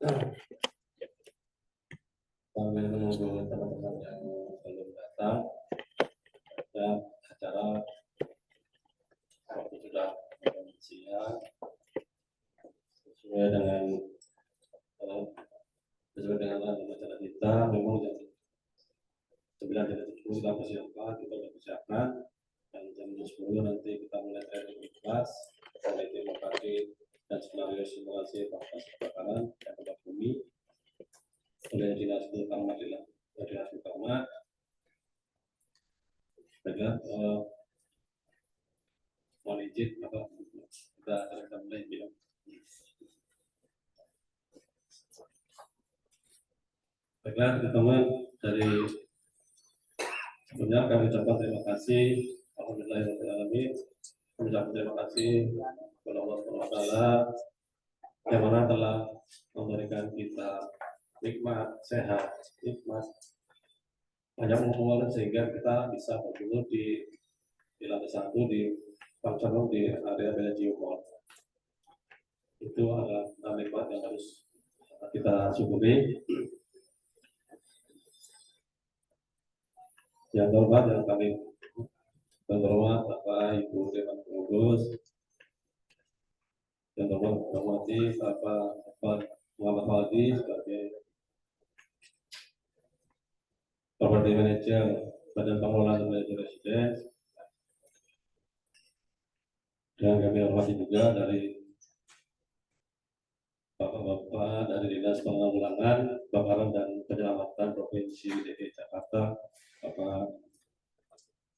Sambil menunggu teman-teman yang belum datang, ada acara waktu sudah siang sesuai dengan acara kita. Memang jam 9.30 kita persiapkan, dan jam 10 nanti kita mulai training di kelas oleh tim lokasi dan skenario simulasi kebakaran dan gempa bumi oleh dinas utama agar mohon izin kita mulai bilang. Baiklah teman-teman, dari sebelumnya kami ucapkan terima kasih alhamdulillahirobbilalamin. Kami ucapkan terima kasih kepada Allah SWT yang mana telah memberikan kita nikmat sehat, nikmat banyak umur sehingga kita bisa berjemur di lantai 1 di Pangcarno di area Bellagio Mall. Itu adalah nikmat yang harus kita syukuri. Yang terhormat yang kami terhormat Bapak Ibu Dewan Pengurus, yang terhormati Bapak Muhammad Fadli sebagai Property Manager Badan Pengelolaan Bellagio Residence, dan kami hormati juga dari Bapak-bapak dari Dinas Penanggulangan Kebakaran dan Penyelamatan Provinsi DKI Jakarta, Bapak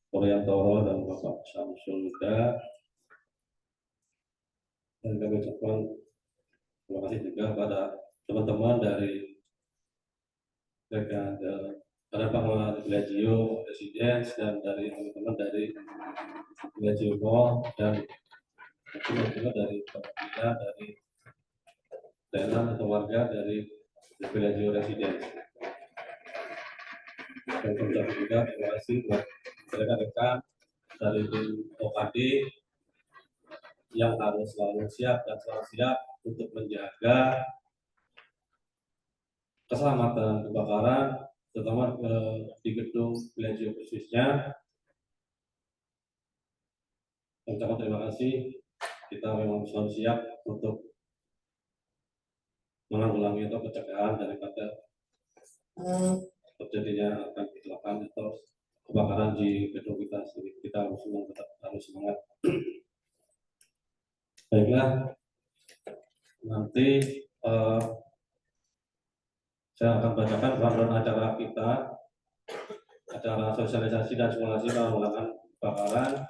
Poryantoro dan Bapak Syamsul Huda. Dan kami ucapkan terima kasih juga pada teman-teman dari Badan Pengelolaan Bellagio Residence dan dari teman-teman dari Bellagio Mall dan juga dari perwakilan dari daerah atau warga dari Bellagio Residence. Dan juga terima kasih buat rekan-rekan dari tim OKD yang harus selalu siap untuk menjaga keselamatan kebakaran, terutama di gedung Bellagio khususnya. Ucapkan terima kasih. Kita memang selalu siap untuk menanggulangi atau pencegahan daripada terjadinya akan kecelakaan atau kebakaran di gedung kita sendiri. Kita harus semangat. Baiklah, nanti saya akan bacakan panduan acara kita, acara sosialisasi dan simulasi penanggulangan kebakaran.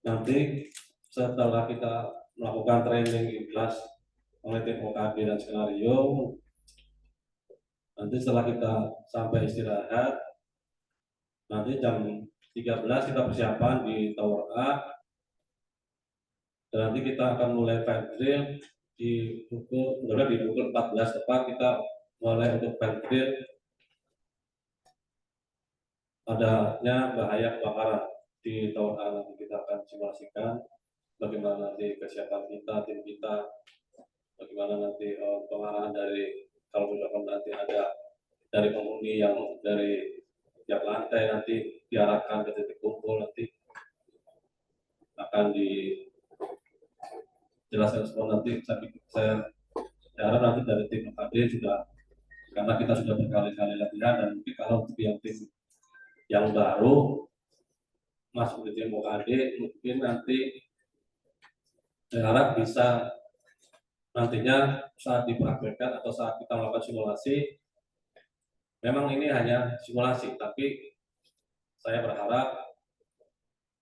Nanti setelah kita melakukan training di kelas oleh tim OKB dan skenario, nanti setelah kita sampai istirahat, nanti jam 13 kita persiapan di Tower A, dan nanti kita akan mulai fire drill di pukul 14 tepat. Kita mulai untuk fire drill adanya bahaya kebakaran di Tower A. Nanti kita akan simulasikan bagaimana nanti kesiapan kita, tim kita, bagaimana nanti pengarahan dari kalau misalkan nanti ada dari penghuni yang dari tiap lantai nanti diarahkan ke titik kumpul, nanti akan dijelaskan semua. Nanti saya harap nanti dari tim OKD juga, karena kita sudah berkali-kali latihan, dan mungkin kalau yang tim yang baru masuk di tim OKD, mungkin nanti saya harap bisa nantinya saat dipraktekkan atau saat kita melakukan simulasi, memang ini hanya simulasi, tapi saya berharap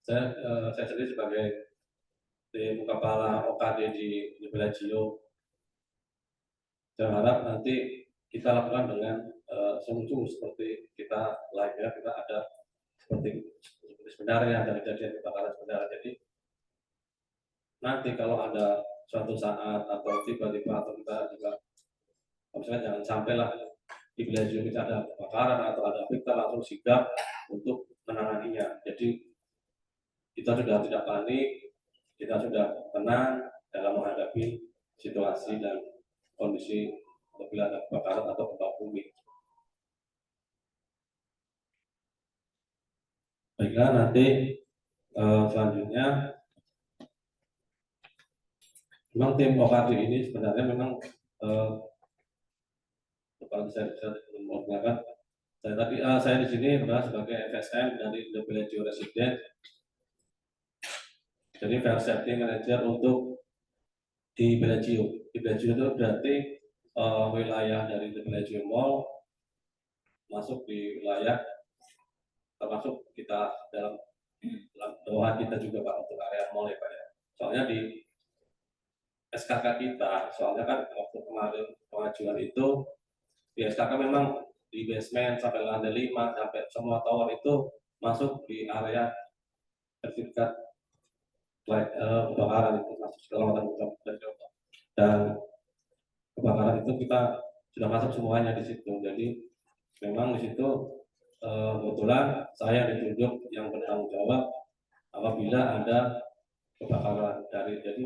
saya sendiri sebagai tim kepala OKD di Bellagio, saya harap nanti kita lakukan dengan sungguh-sungguh seperti kita live ya, kita ada seperti sebenarnya, ada kejadian kebakaran sebenarnya. Jadi nanti kalau ada suatu saat atau tiba-tiba atau kita juga, misalnya jangan sampai lah di Bellagio kita ada kebakaran atau ada api, kita langsung sigap untuk menanganinya. Jadi kita sudah tidak panik, kita sudah tenang dalam menghadapi situasi dan kondisi apabila ada kebakaran atau gempa bumi. Baiklah, nanti selanjutnya memang tim OKD ini sebenarnya memang kalau saya bisa mengatakan saya di sini adalah sebagai FSM dari The Bellagio Resident. Jadi Fire Safety Manager untuk di Bellagio. Di Bellagio itu berarti wilayah dari The Bellagio Mall masuk di wilayah termasuk kita dalam doa kita juga Pak untuk area mall ya Pak ya. Soalnya di SKK kita, soalnya kan waktu kemarin pengajuan itu di SKK memang di basement sampai lantai 5 sampai semua tower itu masuk di area sertifikat kebakaran itu masuk segala macam dan kebakaran itu kita sudah masuk semuanya di situ. Jadi memang di situ kebetulan saya ditunjuk yang bertanggung jawab apabila ada kebakaran jadi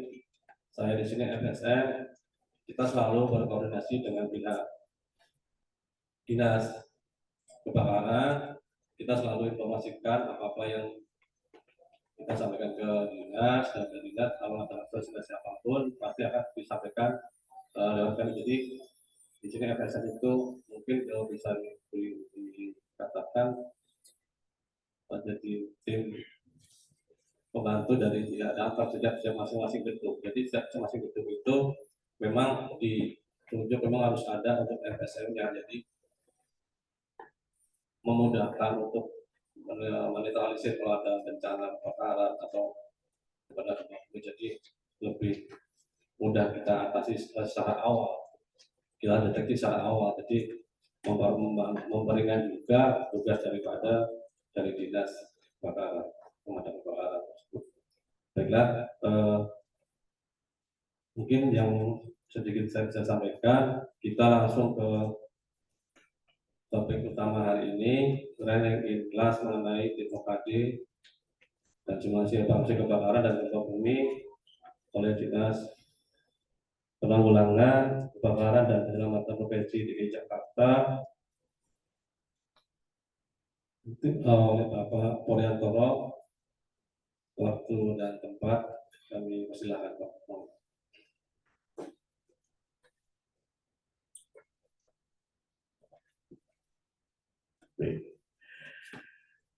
saya di sini FSM, kita selalu berkoordinasi dengan pihak dinas kebakaran, kita selalu informasikan apa-apa yang kita sampaikan ke dinas dan ke dinas kalau ada sosialisasi apapun pasti akan disampaikan lewat kami. Jadi di sini FSM itu mungkin kalau bisa dikatakan menjadi tim pembantu dari daftar sejak masing-masing gedung. Jadi setiap masing-masing gedung itu memang ditunjuk memang harus ada untuk FSM-nya. Jadi memudahkan untuk menetralisir kalau ada bencana kebakaran atau jadi lebih mudah kita atasi secara awal. Kita deteksi secara awal. Jadi memperingan juga tugas dari dinas kebakaran, pemadam kebakaran. Baiklah, mungkin yang sedikit saya bisa sampaikan, kita langsung ke topik utama hari ini, training in class mengenai tim OKD dan simulasi evaluasi kebakaran dan gempa bumi oleh Dinas Penanggulangan Kebakaran dan Penyelamatan Provinsi DKI Jakarta oleh Bapak Poryantoro. Waktu dan tempat kami persilahkan Pak.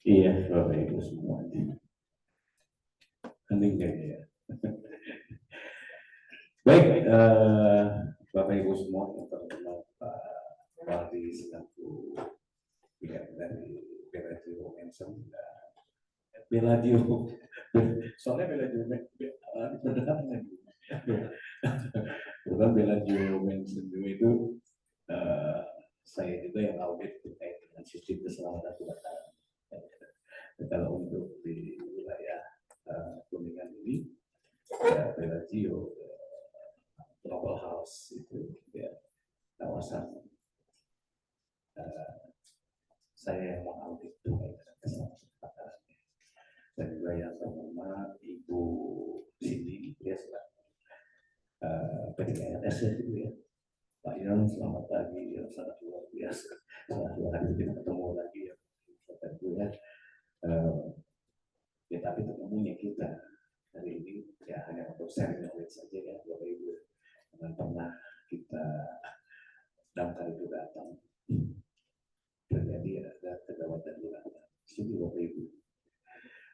Iya, Bapak Ibu semua. Hening ya. Baik, Bapak Ibu semua yang terkenal Pak Wali selaku pihak dari Bellagio Mansion dan Bellagio, soalnya Bellagio berdekatan bukan Bellagio Mansion itu saya juga yang audit terkait dengan sistem keselamatan kebakaran. Kalau untuk di wilayah Kuningan ini, ya, Bellagio, Global House itu ya kawasan saya yang mengaudit terkait dengan keselamatan kebakaran. Dan juga yang bernama Ibu Cindy, dia selaku PDKRS itu ya. Pak Yon, selamat pagi, sangat luar biasa. Setelah 2 hari kita ketemu lagi ya, tentunya. Ya tapi ketemunya kita hari ini ya hanya untuk sharing knowledge saja ya Bapak Ibu. Jangan pernah kita dalam kali itu datang terjadi ada kegawatan di belakang. Setuju Bapak Ibu.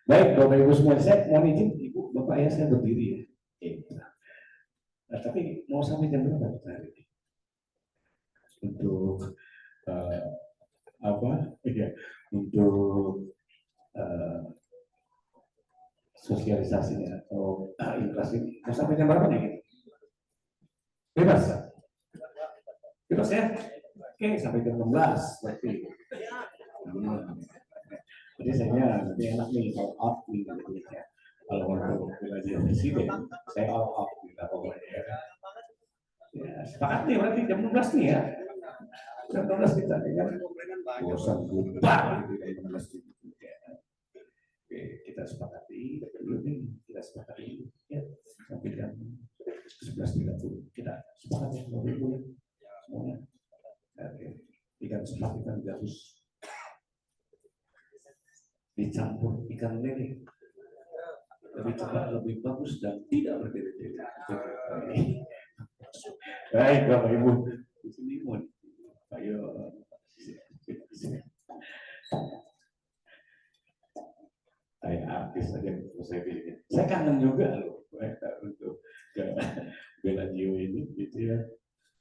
Baik Bapak Ibu semua, saya mohon izin Ibu Bapak ya saya berdiri ya. Nah, tapi mau sampai jam berapa hari ini? Untuk apa? Ya, untuk sosialisasinya atau ikhlas ini mau sampai jam berapa nih? Bebas ya? Oke, sampai jam 16 berarti. Jadi saya lebih enak nih kalau out nih ya. Kalau untuk Bellagio Presiden, saya out nih pokoknya ya. Ya, sepakat nih berarti jam 16 nih ya. Jam 16 kita ya. Bosan bubar gitu dari 16 gitu. Oke, kita sepakati dulu nih, kita sepakati ya sampai jam 11.30 kita sepakati ya. Semuanya sepat ikan gabus dicampur ikan lele lebih cepat, lebih bagus dan tidak berdiri-diri. Baik Bapak Ibu, di sini mau, ayo. Saya artis saja, saya pilih. Saya kangen juga loh untuk ke Bellagio ini, gitu ya.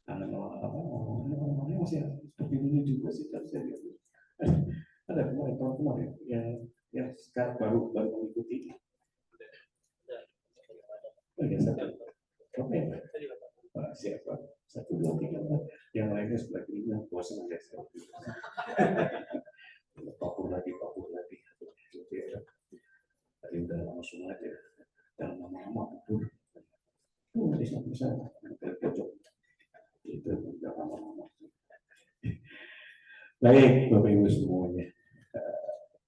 Kangen orang-orangnya masih seperti dulu juga sih, kan saya lihat. Ada kemarin yang sekarang baru mengikuti. Oh ya, satu. Oke. Siapa? 1, 2, 3, 4. Yang lainnya sebelah kirinya bosan aja saya. Papur lagi. Tadi udah langsung aja. Dan lama-lama papur. Bisa. Cocok. Itu udah lama-lama. Baik, Bapak Ibu semuanya.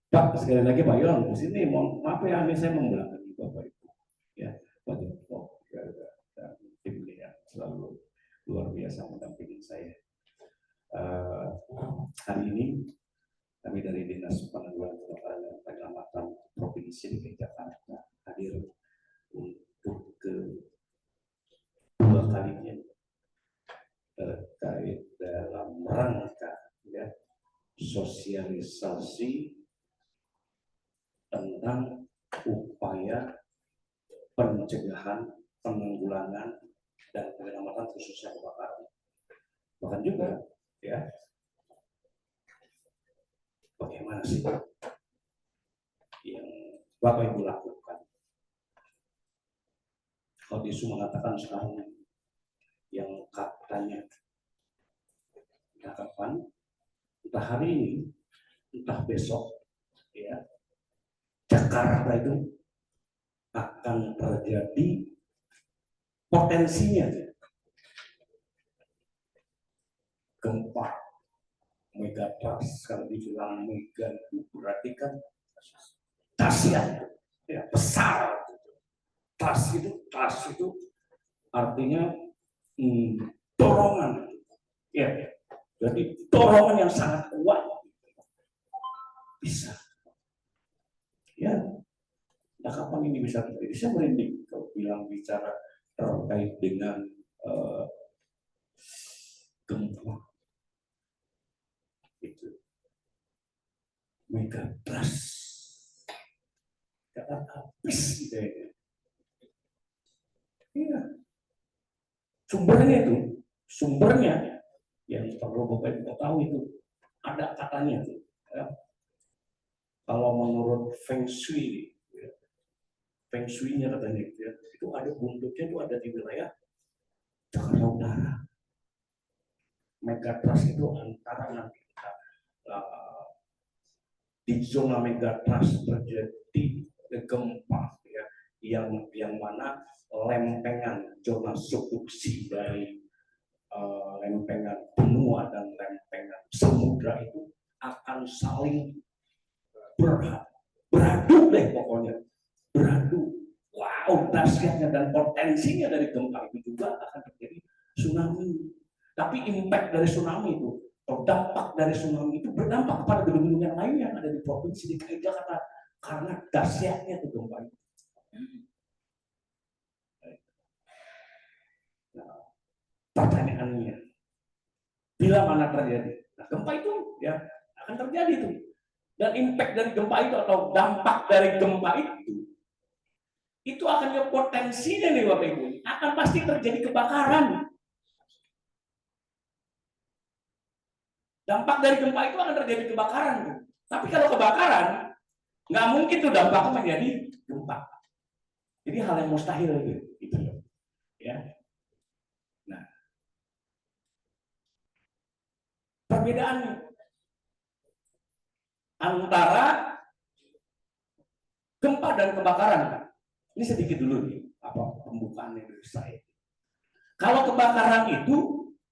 Pak, sekali lagi Pak Yon, di sini maaf ya, ini saya membelakangi Bapak Ibu. Ya, Pak Joko dan tim yang selalu luar biasa mendampingi saya. Hari ini kami dari Dinas Penanggulangan Kebakaran dan Penyelamatan Provinsi DKI Jakarta hadir untuk kedua kalinya terkait dalam rangka ya, sosialisasi tentang upaya pencegahan, penanggulangan dan penyelamatan khususnya kebakaran. Bahkan juga ya, bagaimana sih yang Bapak Ibu lakukan? Kalau Disu mengatakan sekarang yang katanya entah kapan, entah hari ini, entah besok, ya, Jakarta itu akan terjadi potensinya gempa megatrust. Kalau dibilang mega itu berarti kan dahsyat, ya, besar. Trust itu artinya dorongan, ya, jadi dorongan yang sangat kuat bisa, ya. Nah, kapan ini bisa terjadi? Saya merinding kalau bicara terkait dengan gempa itu, megatrust, jangan habis idenya. Iya. Sumbernya yang perlu Bapak Ibu tahu itu ada katanya tuh. Ya. Kalau menurut Feng Shui, ya, Feng Shui-nya katanya ya, itu ada buntutnya itu ada di wilayah Jakarta Utara. Megatrust itu antara nanti di zona megatrust terjadi gempa ya, yang mana lempengan zona subduksi dari lempengan benua dan lempengan samudra itu akan saling beradu deh pokoknya, beradu. Wow, dahsyatnya dan potensinya dari gempa itu juga akan terjadi tsunami. Tapi impact dari tsunami itu atau dampak dari tsunami itu berdampak kepada gedung-gedung yang lain yang ada di provinsi DKI Jakarta karena dahsyatnya itu gempa itu. Nah, pertanyaannya, bila mana terjadi? Nah, gempa itu ya akan terjadi itu. Dan impact dari gempa itu atau dampak dari gempa itu akan yang potensinya nih Bapak Ibu, akan pasti terjadi kebakaran. Dampak dari gempa itu akan terjadi kebakaran. Tapi kalau kebakaran, nggak mungkin tuh dampaknya menjadi gempa. Jadi hal yang mustahil gitu loh. Ya. Nah, perbedaannya antara gempa dan kebakaran. Ini sedikit dulu nih, apa pembukaannya dari saya. Kalau kebakaran itu,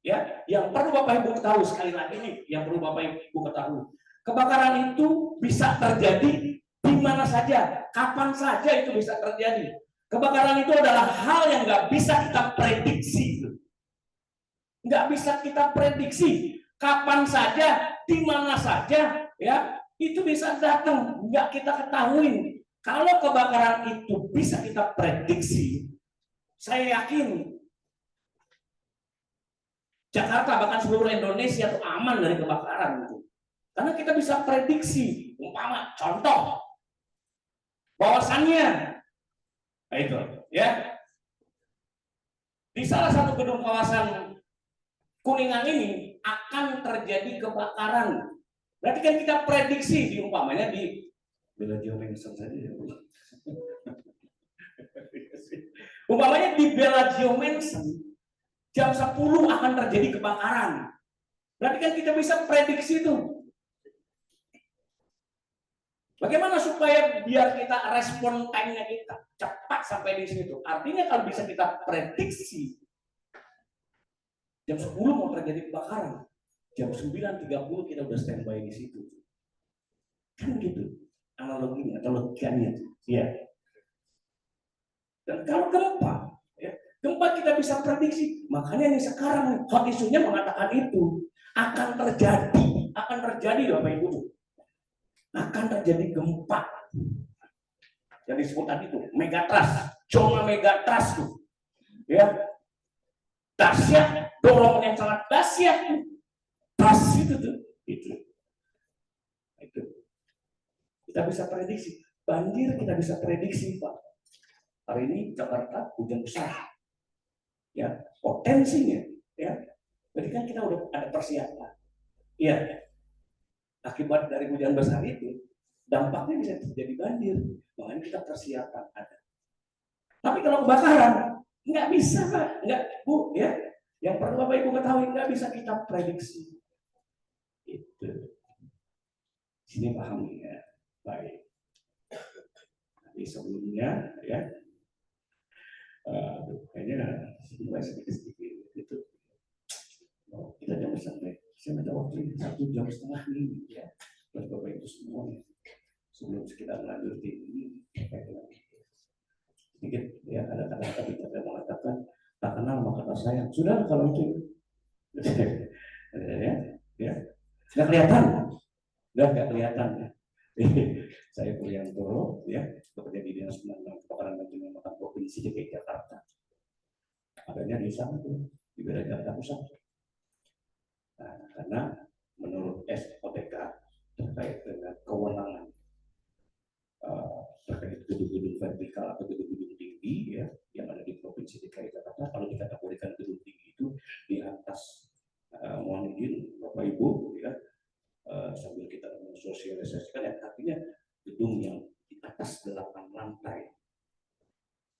ya, yang perlu Bapak Ibu ketahui sekali lagi nih, yang perlu Bapak Ibu ketahui, kebakaran itu bisa terjadi di mana saja, kapan saja itu bisa terjadi. Kebakaran itu adalah hal yang nggak bisa kita prediksi, nggak bisa kita prediksi. kapan saja, di mana saja, ya itu bisa datang, nggak kita ketahui. Kalau kebakaran itu bisa kita prediksi, saya yakin Jakarta bahkan seluruh Indonesia itu aman dari kebakaran itu. Karena kita bisa prediksi, umpama contoh bahwasannya, nah itu ya, di salah satu gedung kawasan Kuningan ini akan terjadi kebakaran. Berarti kan kita prediksi di umpamanya di Bella Geomansion saja ya. Umpamanya di Bella Geomansion jam 10 akan terjadi kebakaran. Berarti kan kita bisa prediksi itu. Bagaimana supaya biar kita respon time-nya kita cepat sampai di situ? Artinya kalau bisa kita prediksi jam 10 mau terjadi kebakaran, jam 9.30 kita udah standby di situ. Kan gitu analoginya atau logikanya. Ya. Dan kalau gempa, ya, gempa kita bisa prediksi. Makanya nih sekarang hot isunya mengatakan itu akan terjadi Bapak Ibu. Akan terjadi gempa. Yang disebut tadi itu megatrust, zona megatrust tuh. Ya. Dahsyat, dorongan yang sangat dahsyat. Pas itu tuh. Itu. Kita bisa prediksi. Banjir kita bisa prediksi, Pak. Hari ini Jakarta hujan besar. Ya, potensinya, ya. Jadi kan kita udah ada persiapan. Iya. Akibat dari hujan besar itu, dampaknya bisa terjadi banjir. Makanya kita persiapan ada. Tapi kalau kebakaran, nggak bisa, Pak. Nggak, Bu, ya. Yang perlu Bapak Ibu ketahui, nggak bisa kita prediksi. Itu. Sini paham ya. Baik. Jadi sebelumnya, ya. Kayaknya sedikit itu. Oh, kita jangan sampai. Saya minta waktu 1 jam setengah ini, ya. Buat Bapak Ibu semua. Sebelum kita melanjutkan ini, sedikit ya ada kata-kata kita mengatakan tak kenal maka tak sayang. Sudah kalau itu, ya, nggak kelihatan, nggak kelihatan. Ya. Saya Puryanto, ya, bekerja di Dinas Penanggulangan Kebakaran dan Penyelamatan Provinsi DKI Jakarta. Adanya di sana tuh di wilayah Jakarta Pusat. Nah, karena menurut SOTK terkait dengan kewenangan terkait gedung-gedung vertikal atau gedung-gedung tinggi, ya, yang ada di Provinsi DKI Jakarta, kalau dikategorikan gedung tinggi itu di atas, mohon izin Bapak Ibu, ya, sambil kita mensosialisasikan, ya, artinya gedung yang di atas 8 lantai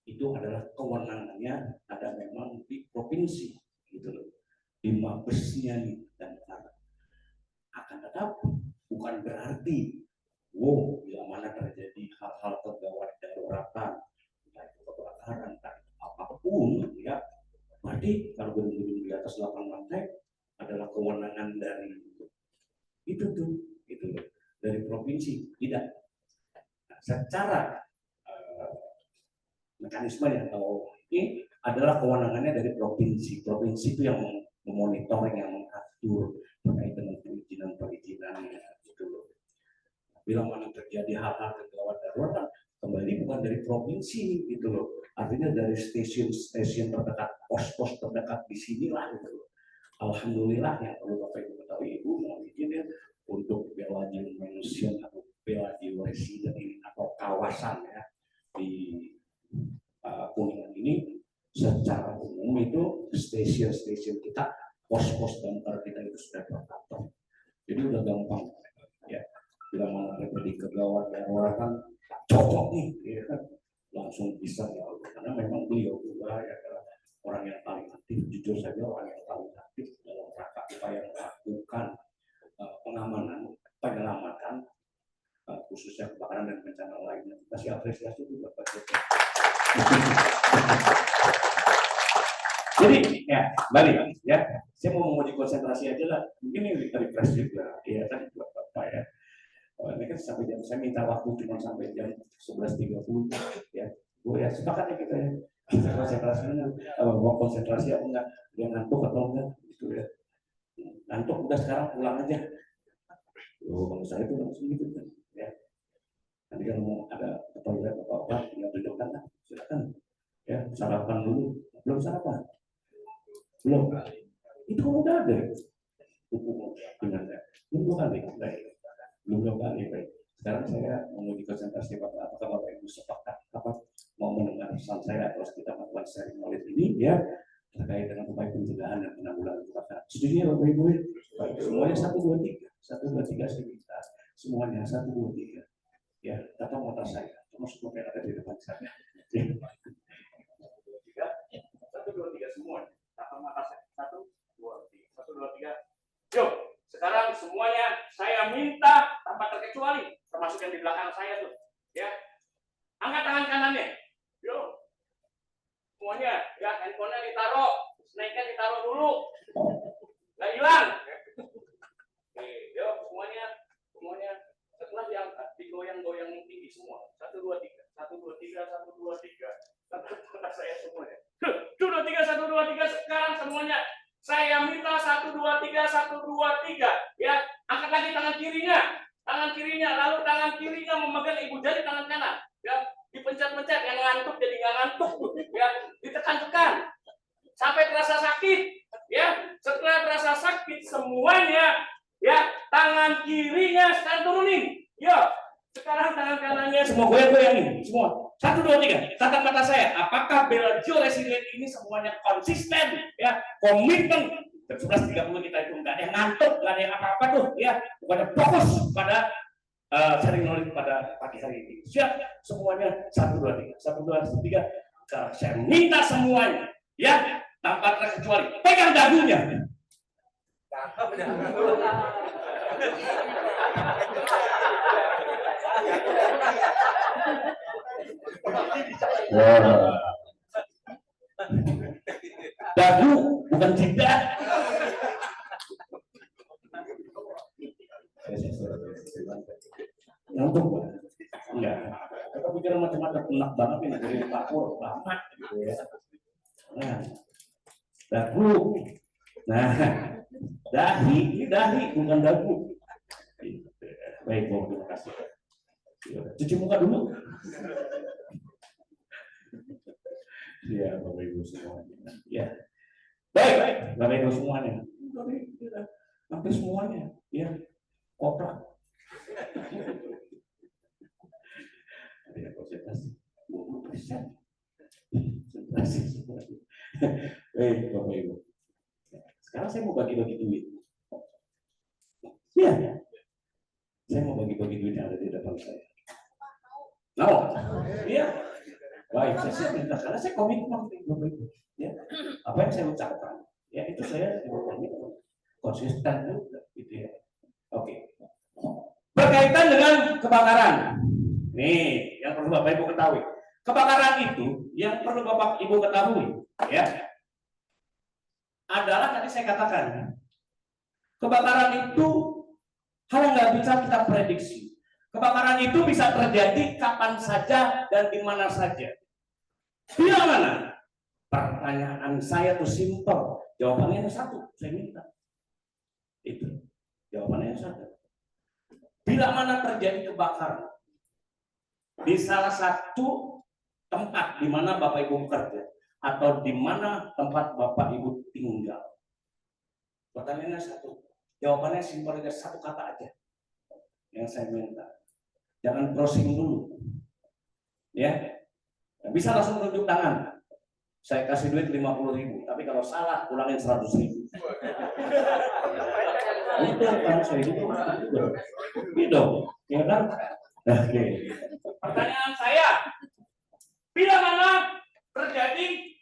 itu adalah kewenangannya ada memang di provinsi, gitu loh, di mabesnya nih, dan akan tetapi bukan berarti bila mana terjadi hal-hal kegawat daruratan, entah itu kebakaran, entah apapun, ya, berarti kalau gedung-gedung di atas 8 lantai adalah kewenangan dari itu tuh, itu dari provinsi. Tidak. Nah, secara mekanisme atau ini adalah kewenangannya dari provinsi. Provinsi itu yang memonitoring, yang mengatur terkait dengan perizinan-perizinannya, gitu loh. Bila mana terjadi hal-hal kegawat darurat, kembali bukan dari provinsi, gitu loh. Artinya dari stasiun-stasiun terdekat, pos-pos terdekat di sinilah, gitu loh. Alhamdulillah, yang perlu Bapak Ibu ketahui, Ibu mohon izin ya, untuk Bella Geomansion atau Bella Georesiden ini atau kawasan, ya, di Kuningan ini secara umum itu stasiun-stasiun kita, pos-pos damkar kita itu sudah tercover. Jadi udah gampang, ya. Bila mana terjadi kegawat daruratan, cocok nih, ya kan, langsung bisa, ya, karena memang beliau juga, ya, orang yang paling aktif, jujur saja orang yang paling aktif dalam rangka upaya melakukan pengamanan, penyelamatan, khususnya kebakaran dan bencana lainnya. Kasih apresiasi juga Pak Joko. Jadi, ya, balik, ya, saya mau menguji konsentrasi aja lah. Mungkin ini refresh juga, ya kan, buat Bapak, ya. Ini kan sampai jam, saya minta waktu cuma sampai jam 11.30, ya. Bu, ya, sepakat ya kita, ya. Kita konsentrasinya, mau konsentrasi apa enggak, dia ngantuk atau enggak, gitu ya. Ngantuk udah sekarang pulang aja. Kalau saya itu langsung gitu kan, ya. Nanti kalau mau ada toilet apa tinggal tunjukkan lah, silakan. Ya, sarapan dulu. Belum sarapan? Belum. Itu udah ada. Dengan belum kali, baik. Belum kali, baik. Sekarang saya menguji konsentrasi Bapak, apakah Bapak Ibu sepakat apa mau mendengar pesan saya terus kita melakukan sharing knowledge ini ya terkait dengan upaya pencegahan dan penanggulangan kebakaran. Setuju ya Bapak Ibu? Baik, semuanya 1, 2, 3. 1, 2, 3 saya minta. Semuanya 1, 2, 3. Ya, tatap mata saya. Termasuk yang ada di depan saya. Ya. 1, 2, 3 semua. Tatap mata saya. 1, 2, 3. 1, 2, 3. Yuk, sekarang semuanya saya minta tanpa terkecuali, termasuk yang di belakang saya tuh, ya. Angkat tangan kanannya. Yuk. Semuanya, ya, handphonenya ditaruh, snake-nya ditaruh dulu. Nggak hilang. Oke, yuk semuanya. Setelah diangkat, digoyang-goyang tinggi semua. 1, 2, 3. 1, 2, 3. 1, 2, 3. Tangan saya semuanya. 1, 2, 3. 1, 2, 3. Sekarang semuanya. Saya minta 1, 2, 3. 1, 2, 3. Ya, angkat lagi tangan kirinya. Lalu tangan kirinya memegang ibu jari tangan kanan. Ya, dipencet-pencet, yang ngantuk jadi nggak ngantuk. Ya, ditekan-tekan sampai terasa sakit. Ya, setelah terasa sakit semuanya, ya, tangan kirinya sekarang turunin. Ya, sekarang tangan kanannya semua goyang-goyangin semua. 1, 2, 3. Tatap mata saya. Apakah Bellagio Resilient ini semuanya konsisten? Ya, komitmen. Jam 11.30 kita itu nggak ada yang ngantuk, nggak ada yang apa-apa tuh. Ya, pokoknya fokus pada sharing knowledge pada pagi hari ini. Siap? Semuanya 1, 2, 3. 1, 2, 3. Saya minta semuanya, ya, tanpa terkecuali. Pegang dagunya. Dagu bukan jidat. Ngantuk, enggak. Kita pikir macam-macam enak banget ini dari dapur lama gitu ya. Nah, dagu. Nah, dahi bukan dagu. Baik, terima kasih. Cuci muka dulu. Ya, Bapak Ibu semuanya. Ya. Baik, Bapak Ibu semuanya. Hampir semuanya, ya. Koprak. Ya, konsentrasi. 20%. Konsentrasi semuanya. Baik, Bapak Ibu. Sekarang saya mau bagi-bagi duit. Ya. Saya mau bagi-bagi duit yang ada di depan saya. Mau? Iya. Baik, saya siap minta karena saya komitmen begitu. Ya, apa yang saya ucapkan, ya itu saya komitmen konsisten juga, gitu ya. Oke. Berkaitan dengan kebakaran, nih yang perlu Bapak Ibu ketahui. Kebakaran itu yang perlu Bapak Ibu ketahui, ya, adalah tadi saya katakan, kebakaran itu hal yang nggak bisa kita prediksi. Kebakaran itu bisa terjadi kapan saja dan di mana saja. Bila mana? Pertanyaan saya tuh simpel. Jawabannya yang satu, saya minta. Itu. Jawabannya yang satu. Bila mana terjadi kebakaran di salah satu tempat di mana Bapak Ibu bekerja atau di mana tempat Bapak Ibu tinggal. Pertanyaannya satu. Jawabannya simpel aja, satu kata aja. Yang saya minta. Jangan browsing dulu. Ya. Bisa langsung tunjuk tangan. Saya kasih duit 50.000, tapi kalau salah ulangin 100.000. Itu kan saya itu. Gitu, ya kan? Oke. Pertanyaan saya, bila mana terjadi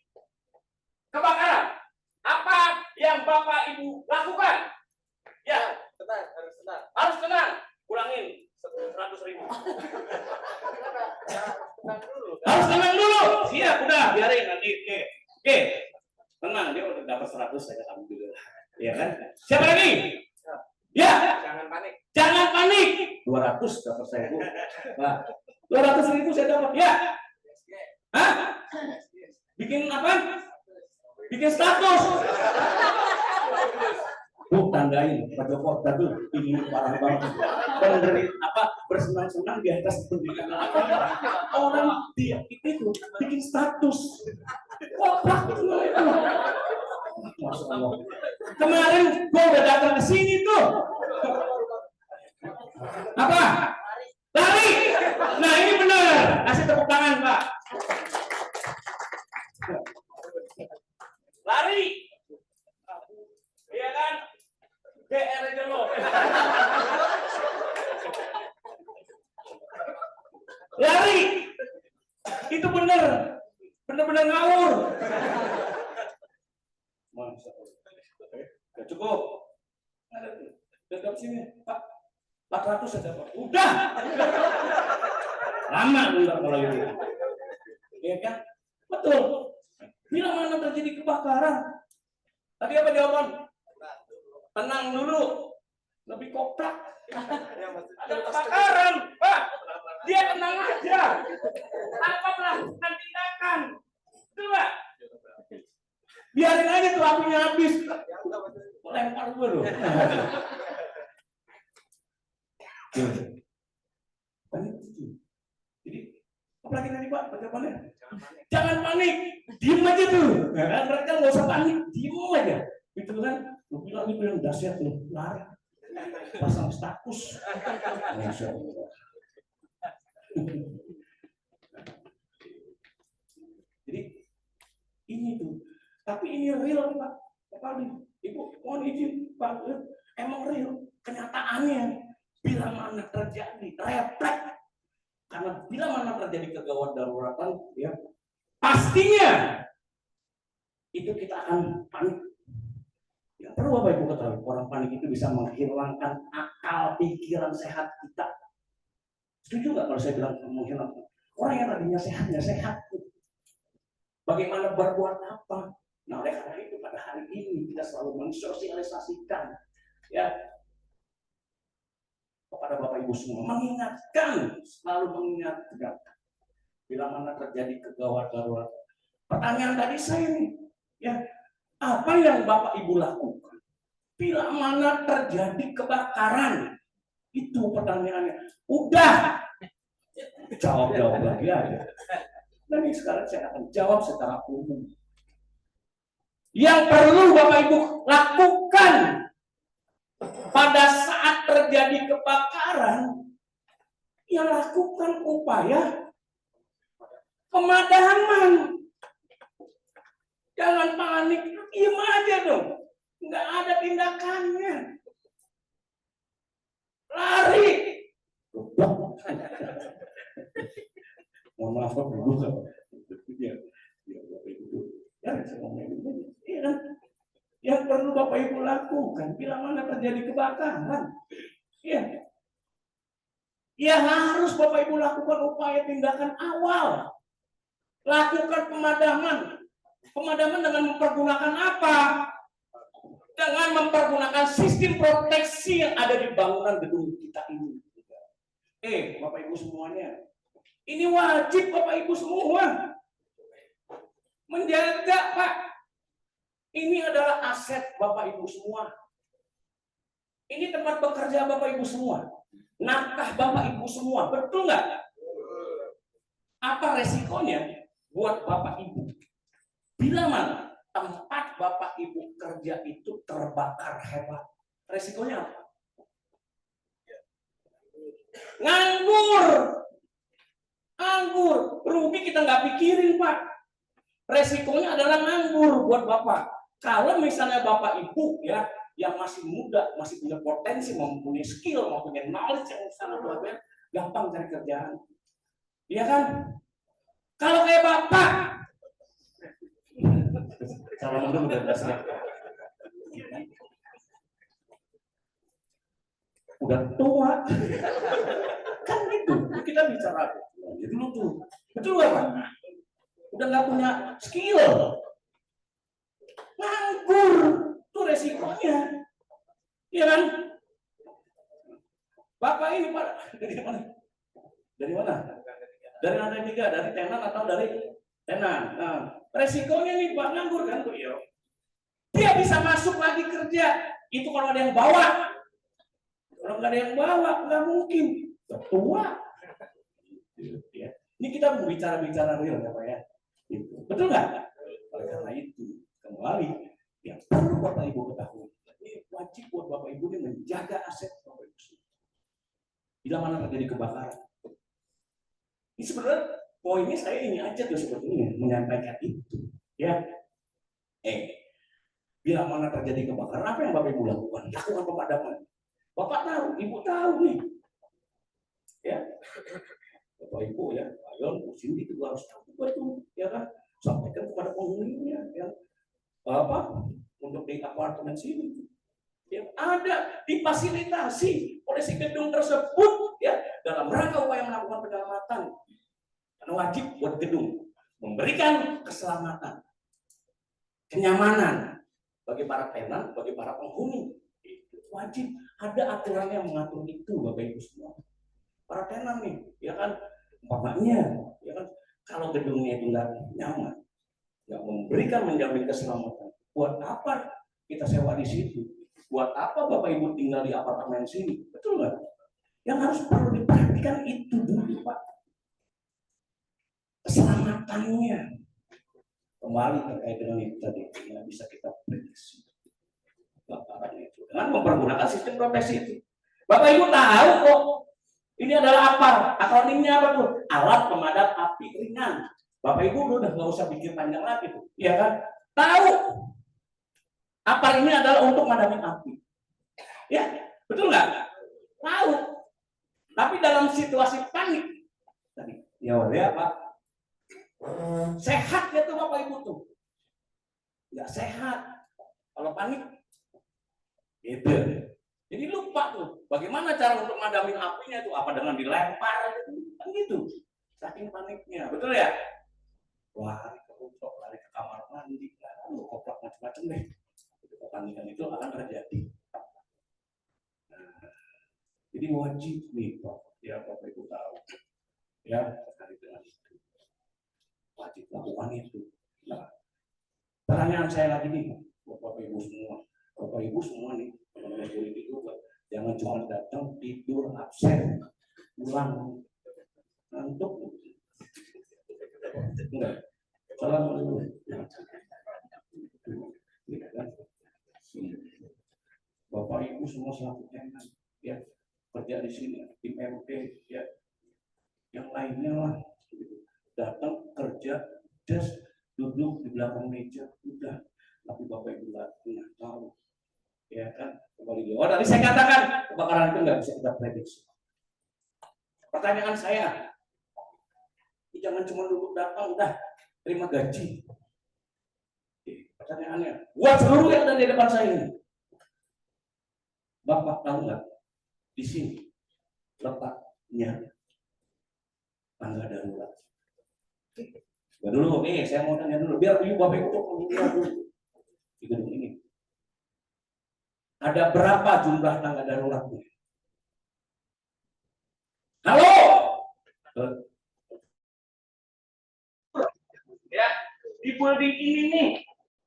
kebakaran, apa yang Bapak Ibu lakukan? Ya, tenang, harus tenang. Harus tenang. Ulangin 100.000. Harus tenang dulu. Siap, udah biarin nanti. Oke. Tenang, dia udah dapat 100 saya ambil. Ya kan? Siapa lagi? Ya. Jangan panik. Jangan panik. 200 dapat saya. Nah, 200.000 saya dapat. Ya. Hah? Bikin apa? Bikin status. Bukan nandain Pak Joko tadi ini parah banget. Bersenang-senang di atas pendidikan orang dia itu bikin status. Koprak itu. Masya Allah. Kemarin gua udah datang ke sini tuh. Apa? Lari. Nah ini benar. Kasih tepuk tangan Pak. Lari. Iya kan? GR aja lo. Lari. Itu benar. Benar-benar ngawur. Gak cukup. Tetap sini, Pak. 400 saja, Pak. Udah. Lama bentar kalau itu. Iya kan? Betul. Bila mana terjadi kebakaran? Tadi apa jawaban? Tenang dulu. Lebih koprak. Ada kebakaran, Pak. Dia tenang aja. Tanpa melakukan tindakan. Betul, Pak? Biarin aja tuh apinya habis. Lempar gue loh. Jadi, apalagi tadi Pak, jawabannya? Jangan panik, diem aja tuh. Nah, mereka nggak usah panik, diem aja. Itu kan, lu bilang itu yang dahsyat tuh, lari, pasang status. Masya Allah. Jadi ini tuh, tapi ini real Pak. Pak Ibu, mohon izin Pak, emang real kenyataannya. Bila mana terjadi refleks, karena bila mana terjadi kegawat daruratan, ya pastinya itu kita akan panik. Yang perlu Bapak Ibu ketahui, orang panik itu bisa menghilangkan akal pikiran sehat kita. Setuju nggak kalau saya bilang menghilangkan? Orang yang tadinya sehatnya sehat, bagaimana berbuat apa? Nah oleh karena itu pada hari ini kita selalu mensosialisasikan, ya. Kepada Bapak Ibu semua, mengingatkan, selalu mengingatkan bila mana terjadi kegawat darurat. Pertanyaan tadi saya nih, ya, apa yang Bapak Ibu lakukan bila mana terjadi kebakaran? Itu pertanyaannya. Udah, jawab lagi aja. Dan ini sekarang saya akan jawab secara umum. Yang perlu Bapak Ibu lakukan pada saat terjadi kebakaran, yang lakukan upaya pemadaman. Jangan panik, diam aja dong. Nggak ada tindakannya. Lari. Mohon maaf Pak, dulu kan. Yang perlu Bapak Ibu lakukan bila mana terjadi kebakaran, ya harus Bapak Ibu lakukan upaya tindakan awal. Lakukan pemadaman. Pemadaman dengan mempergunakan apa? Dengan mempergunakan sistem proteksi yang ada di bangunan gedung kita ini. Bapak Ibu semuanya, ini wajib Bapak Ibu semua menjaga Pak. Ini adalah aset Bapak Ibu semua. Ini tempat bekerja Bapak Ibu semua. Nafkah Bapak Ibu semua. Betul nggak? Apa resikonya buat Bapak Ibu? Bila mana tempat Bapak Ibu kerja itu terbakar hebat, resikonya apa? Nganggur. Rugi kita nggak pikirin Pak. Resikonya adalah nganggur buat Bapak. Kalau misalnya Bapak Ibu ya yang masih muda, masih punya potensi, mempunyai skill, mempunyai knowledge yang sangat luar biasa, gampang cari kerjaan. Iya kan? Kalau kayak Bapak, salam dulu udah siap. Udah tua. Kan gitu. Kita bicara dulu tuh. Betul nggak Pak? Udah nggak punya skill. Nganggur, itu resikonya. Iya kan? Bapak ini Pak, dari mana? Dari mana? Dari lantai 3, dari tenan atau dari tenan. Nah, resikonya nih Pak nganggur kan tuh ya. Dia bisa masuk lagi kerja. Itu kalau ada yang bawa. Kalau nggak ada yang bawa, nggak mungkin. Ketua. Ya. Ini kita bicara real ya Pak ya. Gitu. Betul nggak? Oleh karena itu, kembali yang perlu Bapak Ibu ketahui, ini wajib buat Bapak Ibu ini menjaga aset Bapak Ibu. Bila mana terjadi kebakaran. Ini sebenarnya poinnya saya ini aja tuh sebetulnya menyampaikan itu. Ya. Bila mana terjadi kebakaran, apa yang Bapak Ibu lakukan? Lakukan pemadaman. Bapak tahu, Ibu tahu nih. Ya. Bapak Ibu ya, ayo sini itu harus tahu betul, ya kan? Sampaikan kepada penghuninya, ya. Apa? Untuk di apartemen sini. Yang ada difasilitasi oleh si gedung tersebut, ya, dalam rangka upaya melakukan penyelamatan. Karena wajib buat gedung memberikan keselamatan, kenyamanan bagi para tenan, bagi para penghuni. Itu wajib ada aturan yang mengatur itu, Bapak Ibu semua. Para tenan nih, ya kan, umpamanya, ya kan, kalau gedungnya itu nggak nyaman, nggak memberikan menjamin keselamatan, buat apa kita sewa di situ? Buat apa Bapak Ibu tinggal di apartemen sini? Betul nggak? Yang harus perlu diperhatikan itu dulu, Pak. Keselamatannya. Kembali terkait dengan itu tadi, yang bisa kita prediksi. Kebakaran itu dengan mempergunakan sistem proteksi itu. Bapak Ibu tahu kok. Ini adalah APAR. Akronimnya apa tuh? Alat pemadam api ringan. Bapak Ibu udah nggak usah pikir panjang lagi tuh, iya kan? Tahu. APAR ini adalah untuk madamin api. Ya, betul nggak? Tahu. Tapi dalam situasi panik, tadi, ya Pak. Sehat ya tuh Bapak Ibu tuh. Nggak sehat. Kalau panik, gitu. Jadi lupa tuh, bagaimana cara untuk madamin apinya itu? Apa dengan dilempar? Kan gitu. Saking paniknya, betul ya? Lari ke rumput, lari ke kamar mandi, lalu koplak macam-macam deh. Kepanikan itu akan terjadi. Nah, jadi wajib nih, Pak, ya Bapak Ibu tahu, ya terkait dengan itu. Wajib lakukan itu. Nah, pertanyaan saya lagi nih, buat Bapak Ibu semua. Bapak Ibu semua nih, teman-teman politik juga, jangan cuma datang tidur absen, pulang ngantuk. Enggak. Salam dulu. Bapak Ibu semua selaku tenan, ya kerja di sini, tim MT, ya yang lainnya lah, datang kerja, just duduk di belakang meja, udah. Tapi Bapak Ibu nggak tahu. Ya kan, kembali di awal tadi saya katakan kebakaran itu nggak bisa kita prediksi. Pertanyaan saya, jangan cuma duduk datang udah terima gaji. Pertanyaannya, buat seluruh yang ada di depan saya ini, Bapak tahu nggak di sini letaknya tangga darurat? Ya dulu nih, saya mau tanya dulu, biar Bapak Ibu dulu di gedung ini. Ada berapa jumlah tangga daruratnya? Halo? Ya, di building ini nih,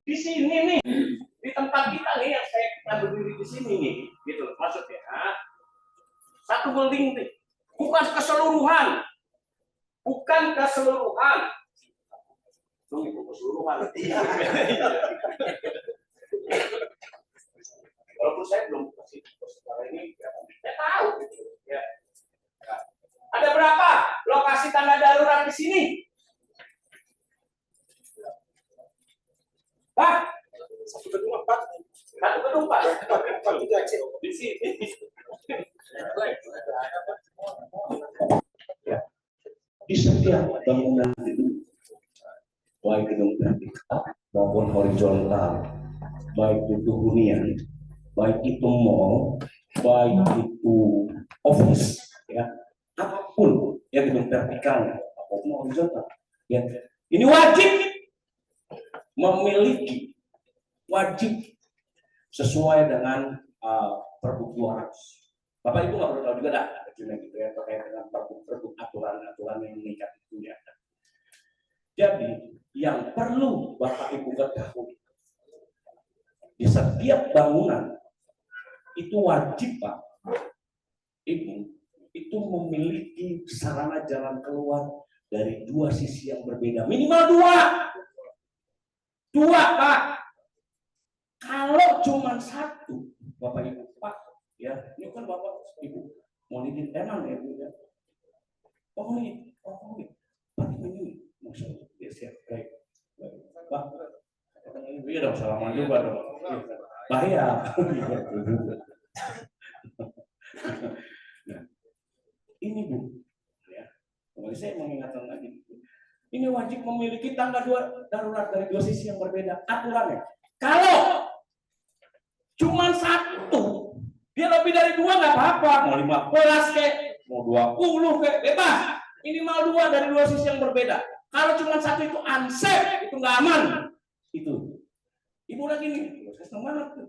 di sini nih, di tempat kita nih yang kita berdiri di sini nih, gitu maksudnya. Satu building nih, bukan keseluruhan, Tunggu keseluruhan. Walaupun saya belum kasih sekarang ini, saya tahu. Ya. Ada berapa lokasi tangga darurat di sini? Pak, satu gedung 4 di sini. Ya. Di setiap bangunan itu, baik gedung vertikal maupun horizontal, baik itu hunian, baik itu mall, baik itu office, ya apapun yang gedung vertikal maupun horizontal, ya ini wajib memiliki, wajib sesuai dengan Pergub 200. Bapak Ibu nggak perlu tahu juga dah, gitu ya, terkait dengan Pergub aturan-aturan yang mengikat itu ya. Jadi yang perlu Bapak Ibu ketahui, di setiap bangunan itu wajib Pak Ibu itu memiliki sarana jalan keluar dari dua sisi yang berbeda, minimal dua Pak. Kalau cuma satu, Bapak Ibu Pak, ya ini kan Bapak Ibu mau nitip emang ya Bu ya. Oh ini, Pak ini maksudnya ya siap baik. Pak, iya dong salaman juga dong. Bahaya. Nah, ini Bu, ya. Kembali saya mengingatkan lagi, ini wajib memiliki tangga darurat dari dua sisi yang berbeda. Aturannya, kalau cuma satu, dia lebih dari dua nggak apa-apa. Mau 15 kek, mau 20 kek, bebas. Minimal dua dari dua sisi yang berbeda. Kalau cuma satu itu unsafe, itu nggak aman. Itu. Ibu lagi nih, saya senang banget tuh.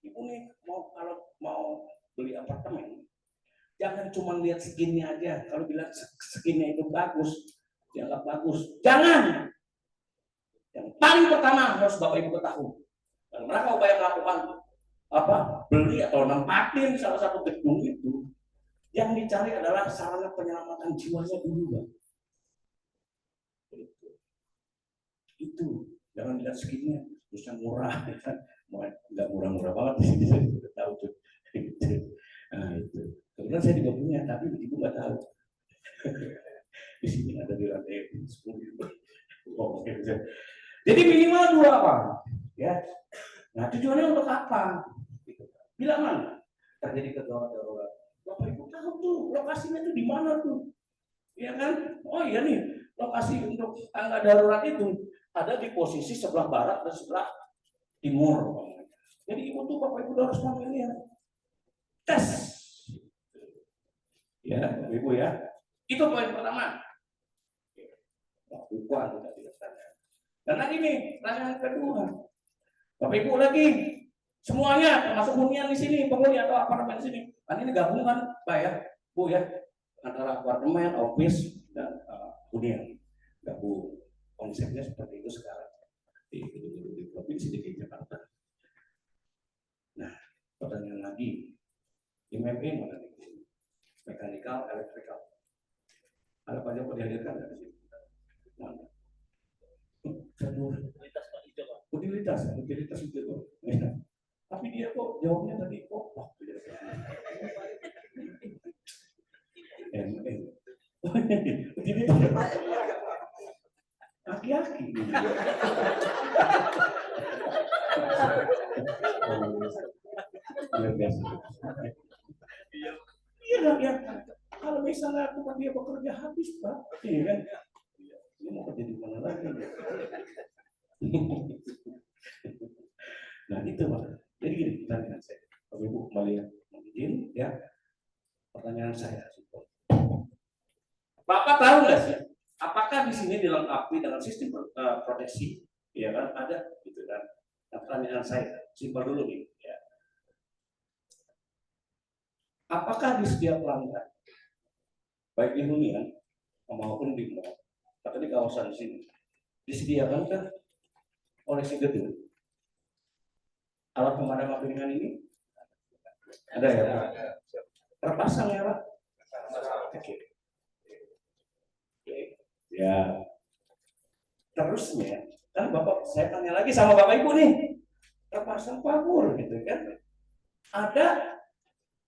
Ibu nih kalau mau beli apartemen, jangan cuma lihat segini aja. Kalau bilang segini itu bagus, dianggap bagus. Jangan. Yang paling pertama harus Bapak Ibu ketahui. Dan mereka upaya melakukan beli atau nempatin salah satu gedung itu, yang dicari adalah sarana penyelamatan jiwanya dulu, Bang. Itu jangan lihat segini, terusnya murah, nggak murah-murah banget di sini, saya juga tahu tuh. Nah itu, kebetulan saya juga punya, tapi ibu nggak tahu. Di sini ada di lantai 10. Jadi minimal dua Pak, ya. Nah tujuannya untuk apa? Bila mana terjadi kegawat darurat, Bapak Ibu tahu tuh lokasinya tuh di mana tuh, ya kan? Oh iya nih, lokasi untuk tangga darurat itu ada di posisi sebelah barat dan sebelah timur. Jadi Ibu tuh Bapak Ibu harus familiar. Tes, ya Bapak Ibu ya. Itu poin pertama. Bukan tidak tanya. Dan lagi nih, pertanyaan kedua, Bapak Ibu lagi. Semuanya termasuk hunian di sini, penghuni atau apartemen di sini. Kan ini gabung kan, Pak ya, Bu ya, antara apartemen, office dan hunian. Gabung. Konsepnya seperti itu sekarang di provinsi DKI Jakarta. Nah, pertanyaan lagi, IMP mana nih? Mekanikal, elektrikal. Ada banyak yang dihadirkan dari sini. Mana? Utilitas itu kok. Tapi dia kok jawabnya tadi kok aki-aki. Iya ya. Kalau misalnya tempat dia bekerja habis Pak, iya kan? Ini mau kerja di mana lagi? Nah itu Pak. Jadi gini pertanyaan saya. Bapak Ibu kembali izin ya. Pertanyaan saya. Bapak tahu nggak sih? Apakah di sini dilengkapi dengan sistem proteksi? Ya kan ada, gitu kan? Nah, pertanyaan saya simpel dulu nih. Ya. Apakah di setiap pelanggan, baik di hunian maupun di mall atau di kawasan sini, disediakan kan oleh si gedung alat pemadam api ringan ini? Ada ya Pak? Terpasang ya Pak? Oke. Ya. Terusnya, kan Bapak, saya tanya lagi sama Bapak Ibu nih, terpasang pabur gitu kan? Ada?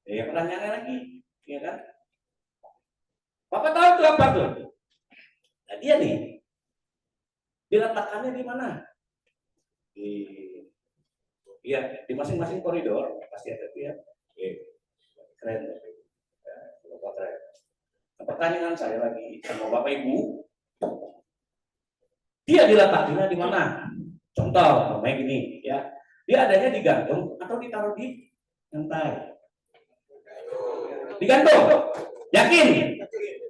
Ya pertanyaannya lagi, ya kan? Bapak tahu tuh apa tuh? Nah, dia nih diletakkannya di mana? Di masing-masing koridor pasti ada dia. Keren, ya, Bapak keren. Nah, pertanyaan saya lagi sama Bapak Ibu, dia diletakkannya di mana? Contoh, kayak gini, ya. Dia adanya digantung atau ditaruh di lantai? Digantung. Yakin?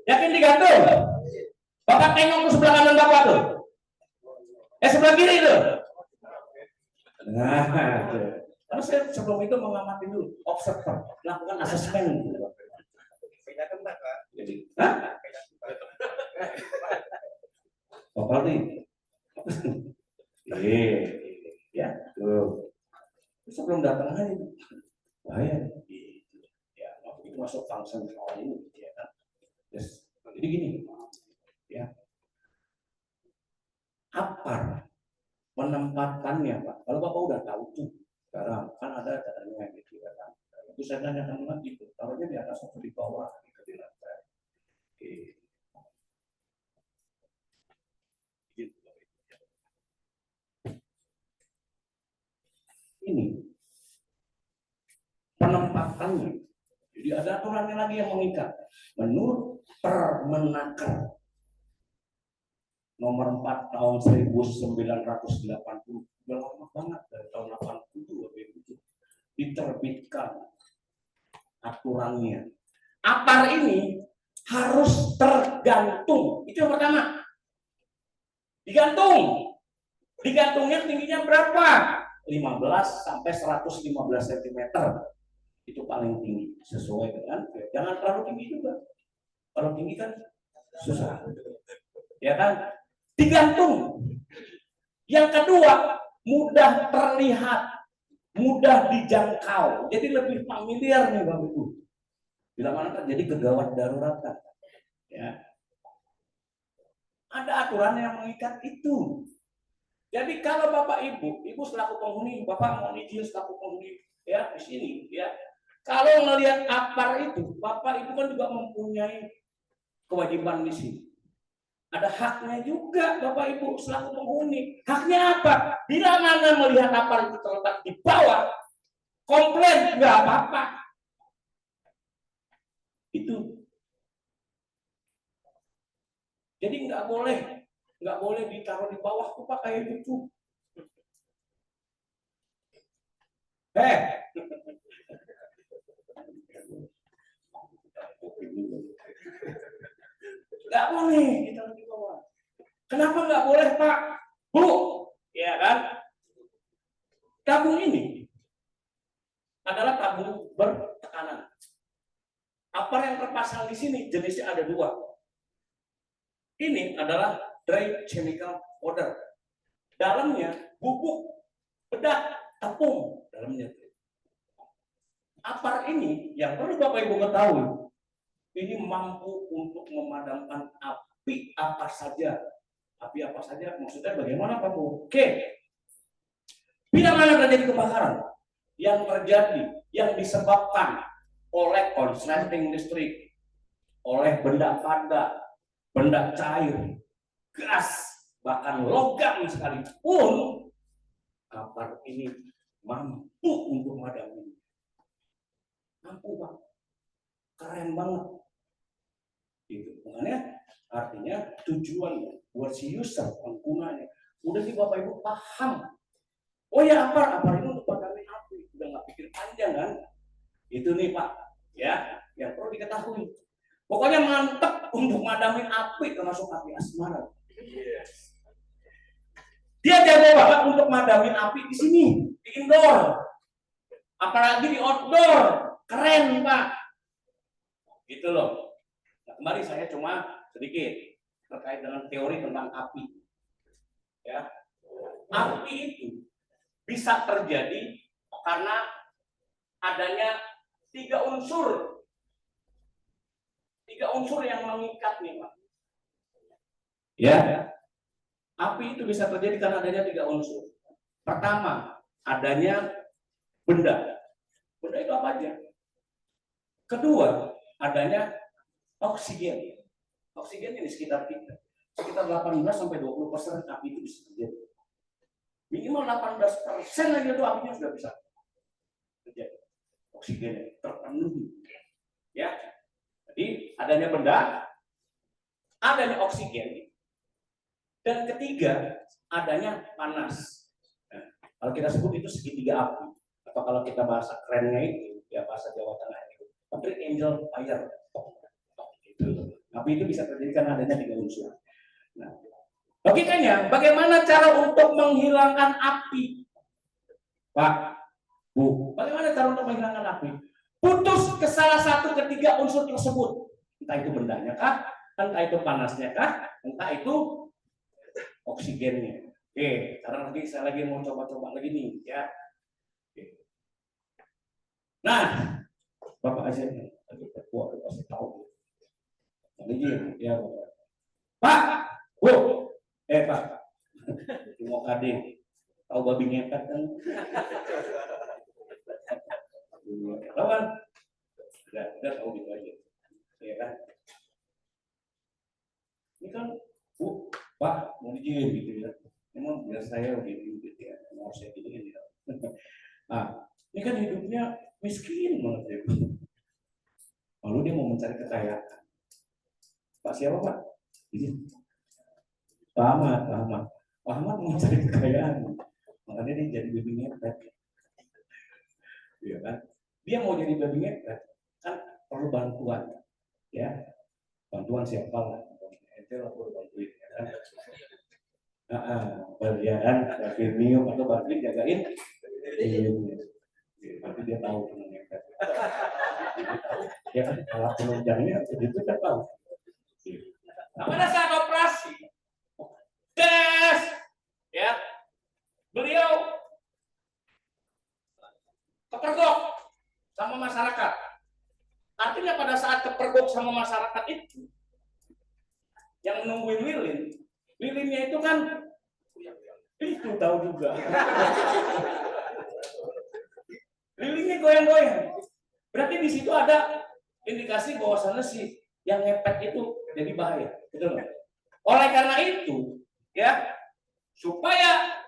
Yakin digantung? Bapak tengok ke sebelah kanan Bapak tuh. Sebelah kiri tuh. Nah, karena saya sebelum itu mengamati dulu, observer, lakukan asesmen. Beda tempat, Pak. Jadi, Bapak nih. Ya, tuh. Sebelum datang aja. masuk function soal ini, ya kan? Yes. Jadi gini, ya. Apar penempatannya, Pak. Kalau Bapak udah tahu tuh, sekarang kan ada caranya gitu ya kan. Itu saya tanyakan lagi tuh, taruhnya di atas atau di bawah gitu di lantai. Oke. Gitu. Ini penempatannya. Jadi ada aturannya lagi yang mengikat. Menurut Permenaker nomor 4 tahun 1980, udah lama banget dari tahun 80 itu diterbitkan aturannya. Apar ini harus tergantung. Itu yang pertama. Digantung. Digantungnya tingginya berapa? 15 sampai 115 cm. Itu paling tinggi sesuai dengan, jangan terlalu tinggi juga. Kalau tinggi kan susah. Ya kan? Digantung. Yang kedua, mudah terlihat, mudah dijangkau. Jadi lebih familiar nih Bapak Ibu. Bila mana terjadi kegawat daruratan. Ya. Ada aturan yang mengikat itu. Jadi kalau Bapak Ibu, Ibu selaku penghuni, Bapak mau izin selaku penghuni ya di sini ya. Kalau melihat apar itu, Bapak Ibu kan juga mempunyai kewajiban di sini. Ada haknya juga Bapak Ibu selaku penghuni. Haknya apa? Bila mana melihat apar itu terletak di bawah, komplain nggak apa-apa. Itu. Jadi nggak boleh ditaruh di bawah tuh Pak kayak gitu. Nggak boleh ditaruh di bawah. Kenapa nggak boleh Pak? Bu, ya kan? Tabung ini adalah tabung bertekanan. Apar yang terpasang di sini jenisnya ada dua. Ini adalah dry chemical powder. Dalamnya bubuk bedak tepung dalamnya. Apar ini yang perlu Bapak Ibu ketahui, ini mampu untuk memadamkan api apa saja. Api apa saja maksudnya bagaimana Pak Bu? Oke. Bila mana terjadi kebakaran yang disebabkan oleh konsleting listrik, oleh benda padat, benda cair, gas, bahkan logam sekalipun, apar ini mampu untuk memadami. Mampu Pak, keren banget. Itu makanya artinya tujuannya buat si user penggunanya. Udah sih Bapak Ibu paham. Oh ya apar ini untuk memadami api. Udah nggak pikir panjang kan? Itu nih Pak, ya yang perlu diketahui. Pokoknya mantep untuk memadami api termasuk api asmara. Dia jago banget untuk memadami api di sini, di indoor. Apalagi di outdoor. Keren Pak. Gitu loh. Nah, kembali saya cuma sedikit terkait dengan teori tentang api. Ya. Api itu bisa terjadi karena adanya tiga unsur yang mengikat nih Pak. Ya. Api itu bisa terjadi karena adanya tiga unsur. Pertama, adanya benda. Benda itu apa aja? Kedua, adanya oksigen. Oksigen ini sekitar 18 sampai 20% api itu bisa terjadi. Minimal 18% aja itu apinya sudah bisa terjadi. Oksigen terpenuhi. Ya. Jadi adanya benda, adanya oksigen, dan ketiga adanya panas. Nah, kalau kita sebut itu segitiga api, atau kalau kita bahasa kerennya itu, ya bahasa Jawa Tengah itu, Patrick Angel Fire. Itu. Api itu bisa terjadi karena adanya tiga unsur. Nah, logikanya, bagaimana cara untuk menghilangkan api, Pak, Bu? Bagaimana cara untuk menghilangkan api? Putus ke salah satu ketiga unsur tersebut, entah itu bendanya kah, entah itu panasnya kah, entah itu oksigennya. Oke, karena nanti saya lagi mau coba-coba lagi nih, ya. Oke. Nah, Bapak aja nih. Wah, pasti tahu. Ini ya, Pak, Bu, Pak, mau kade, tahu babi ngepet kan? Tahu kan? Udah tahu gitu aja, ya kan? Ini kan, Bu, Pak, mau izin gitu ya. Memang biar saya begini gitu ya, mau saya gini ya. Nah, ini kan hidupnya miskin banget ya. Lalu dia mau mencari kekayaan. Pak siapa Pak? Ini Pak Ahmad, Pak Ahmad. Pak Ahmad mau mencari kekayaan. Makanya dia jadi babi ngepet. Iya kan? Dia mau jadi babi ngepet, kan perlu bantuan. Ya, bantuan siapa lah? Ente lah perlu bantuin, ya kan? Ya kan? Firmino atau Barkley jagain. Tapi dia tahu teman ngepet. Ya kan? Kalau penunjangnya itu dia tahu. Nah, pada saat operasi, tes, ya, beliau kepergok sama masyarakat. Artinya pada saat kepergok sama masyarakat itu, yang menungguin lilinnya itu kan, itu tahu juga. Lilinnya goyang-goyang. Berarti di situ ada indikasi bahwasannya si yang ngepet itu jadi bahaya, betul nggak? Oleh karena itu, ya, supaya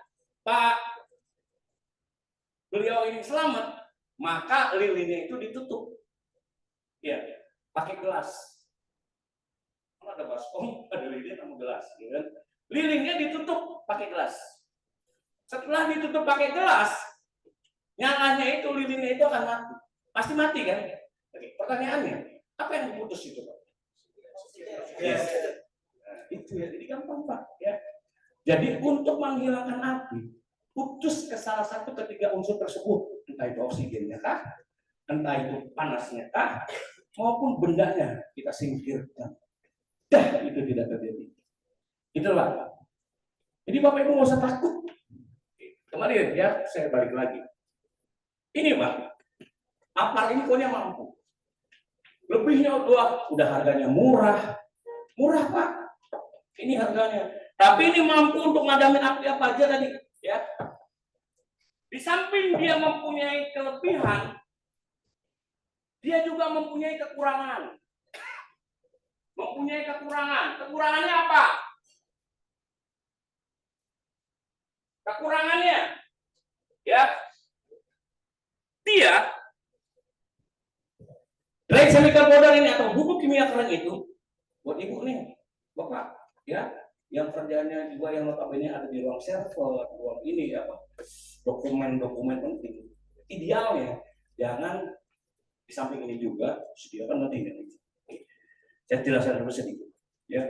beliau ini selamat, maka lilinnya itu ditutup, ya, pakai gelas. Kalau ada baskom, ada lilin sama gelas, ya kan? Lilinnya ditutup pakai gelas. Setelah ditutup pakai gelas, nyalanya itu lilinnya itu akan mati, pasti mati kan? Oke, pertanyaannya, apa yang diputus itu, Pak? Yes. Nah, itu ya, jadi gampang Pak. Ya. Jadi untuk menghilangkan api, putus ke salah satu ketiga unsur tersebut, entah itu oksigennya kah, entah itu panasnya kah, maupun bendanya kita singkirkan. Dah, itu tidak terjadi. Itulah. Jadi Bapak Ibu nggak usah takut. Kemarin ya, saya balik lagi. Ini Pak, apar ini pokoknya mampu. Lebihnya udah harganya murah Pak. Ini harganya. Tapi ini mampu untuk madamin api apa aja tadi, ya. Di samping dia mempunyai kelebihan, dia juga mempunyai kekurangan. Kekurangannya apa? Kekurangannya, ya, dia dry chemical powder ini atau bubuk kimia keren itu buat ibu nih, bapak, ya, yang kerjanya juga yang notabene ada di ruang server, ruang ini ya, dokumen penting. Idealnya jangan di samping ini juga sediakan nanti ini. Saya jelaskan dulu sedikit, ya.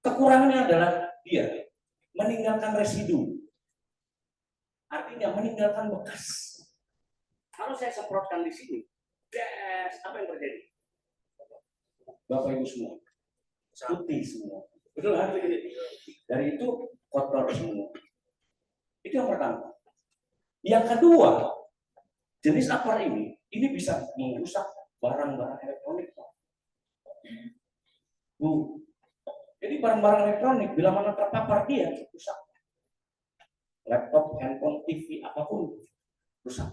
Kekurangannya adalah dia meninggalkan residu, artinya meninggalkan bekas. Kalau saya semprotkan di sini, yes, apa yang terjadi? Bapak Ibu semua, putih semua, betul kan? Dari itu kotor semua. Itu yang pertama. Yang kedua, jenis apar ini bisa merusak barang-barang elektronik. Bu, jadi barang-barang elektronik bila mana terpapar dia rusak. Laptop, handphone, TV, apapun rusak.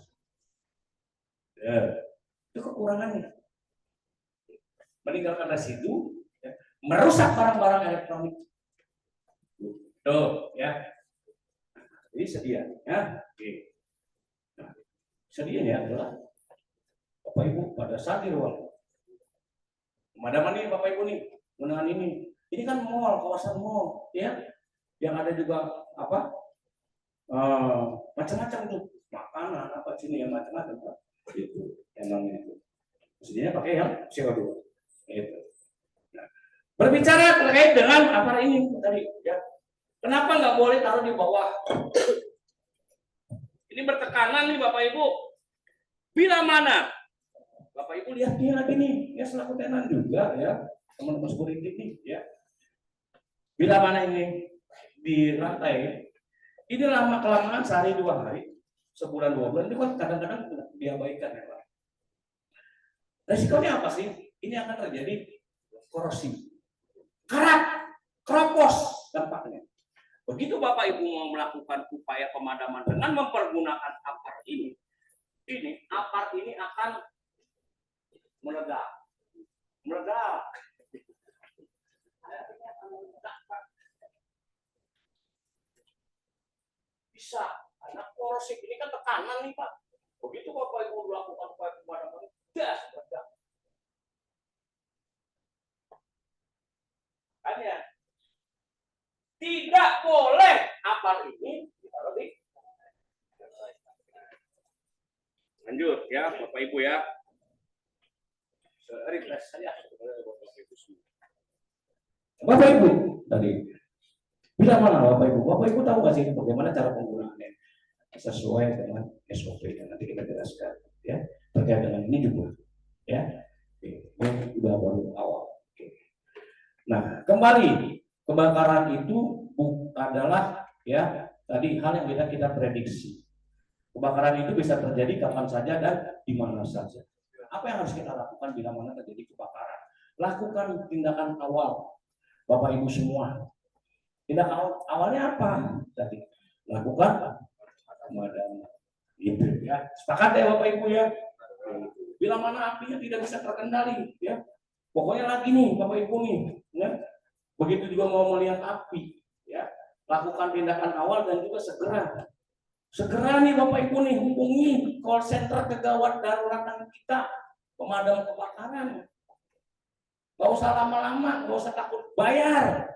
Ya, itu kekurangannya. Meninggalkan residu, ya, merusak barang-barang elektronik. Tuh, ya. Jadi sedia, ya. Oke. Nah, sedianya adalah Bapak Ibu pada saat di ruang pemadaman nih Bapak Ibu nih, gunakan ini. Ini kan mall, kawasan mall, ya. Yang ada juga apa? Macam-macam tuh makanan apa sini yang macam-macam Pak. Itu yang namanya itu. Sedianya pakai yang CO2. Itu. Nah, berbicara terkait dengan apa ini tadi, ya. Kenapa nggak boleh taruh di bawah? Ini bertekanan nih Bapak Ibu. Bila mana? Bapak Ibu lihat dia lagi nih, ya selaku tenan juga ya, teman-teman security nih ya. Bila mana ini di rantai, ini lama kelamaan sehari 2 hari, sebulan 2 bulan itu kan kadang-kadang diabaikan ya Pak. Resikonya apa sih? Ini akan terjadi korosi, karat, keropos dampaknya. Begitu Bapak Ibu mau melakukan upaya pemadaman dengan mempergunakan APAR ini APAR ini akan meledak. Bisa, karena korosif ini kan tekanan nih Pak. Begitu Bapak Ibu melakukan upaya pemadaman, gas meledak. Hanya tidak boleh APAR ini ditaruh di. Lanjut ya Bapak Ibu ya. Refresh saja Bapak Ibu tadi bila mana Bapak Ibu? Bapak Ibu tahu nggak sih bagaimana cara penggunaannya sesuai dengan SOP yang nanti kita jelaskan ya terkait dengan ini juga ya. Ini udah baru awal. Oke. Nah kembali kebakaran itu adalah ya tadi hal yang kita prediksi. Kebakaran itu bisa terjadi kapan saja dan di mana saja. Apa yang harus kita lakukan bila mana terjadi kebakaran? Lakukan tindakan awal, Bapak Ibu semua. Tindakan awalnya apa? Tadi lakukan pemadaman. Gitu ya. Sepakat ya Bapak Ibu ya. Bila mana apinya tidak bisa terkendali, ya. Pokoknya lagi nih Bapak Ibu nih, ya. Begitu juga mau melihat api, ya. Lakukan tindakan awal dan juga segera nih Bapak Ibu nih hubungi call center kegawat daruratan kita. Pemadam kebakaran, nggak usah lama-lama, nggak usah takut bayar.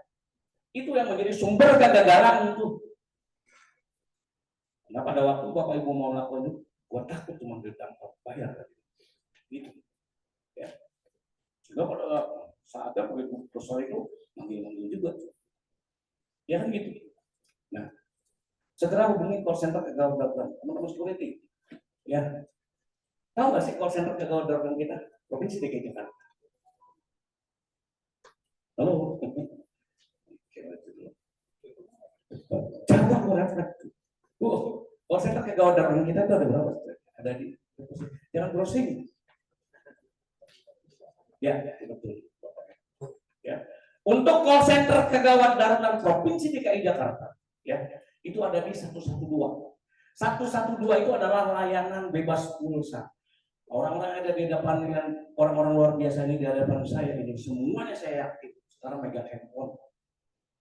Itu yang menjadi sumber kegagalan itu. Nah pada waktu Bapak Ibu mau lakukan itu, gua takut cuma ditangkap bayar. Gitu. Ya. Sehingga pada saatnya begitu personal itu manggil-manggil juga. Ya kan gitu. Nah, segera hubungi call center kegawat darurat, teman-teman security. Ya. Tahu nggak sih call center kegawat darurat kita? Provinsi DKI Jakarta. Halo. Jawab berapa? Call center kegawat darurat kita itu ada berapa? Ada di. Jangan browsing. Ya, betul. Ya. Untuk call center kegawat darurat Provinsi DKI Jakarta, ya, itu ada di 112. 112 itu adalah layanan bebas pulsa. Orang-orang yang ada di depan dengan orang-orang luar biasa ini di hadapan saya ini semuanya saya yakin sekarang megang handphone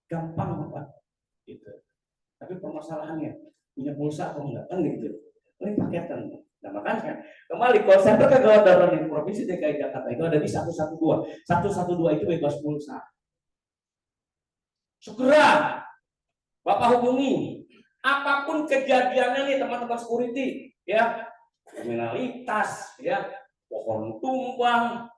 gampang Pak gitu. Tapi permasalahannya punya pulsa atau enggak kan gitu. Ini paketan. Nah makanya kembali call center kegawat darurat di Provinsi DKI Jakarta itu ada di 112. 112 itu bebas pulsa. Segera Bapak hubungi. Apapun kejadiannya nih teman-teman security, ya. Kriminalitas, ya, pohon tumbang,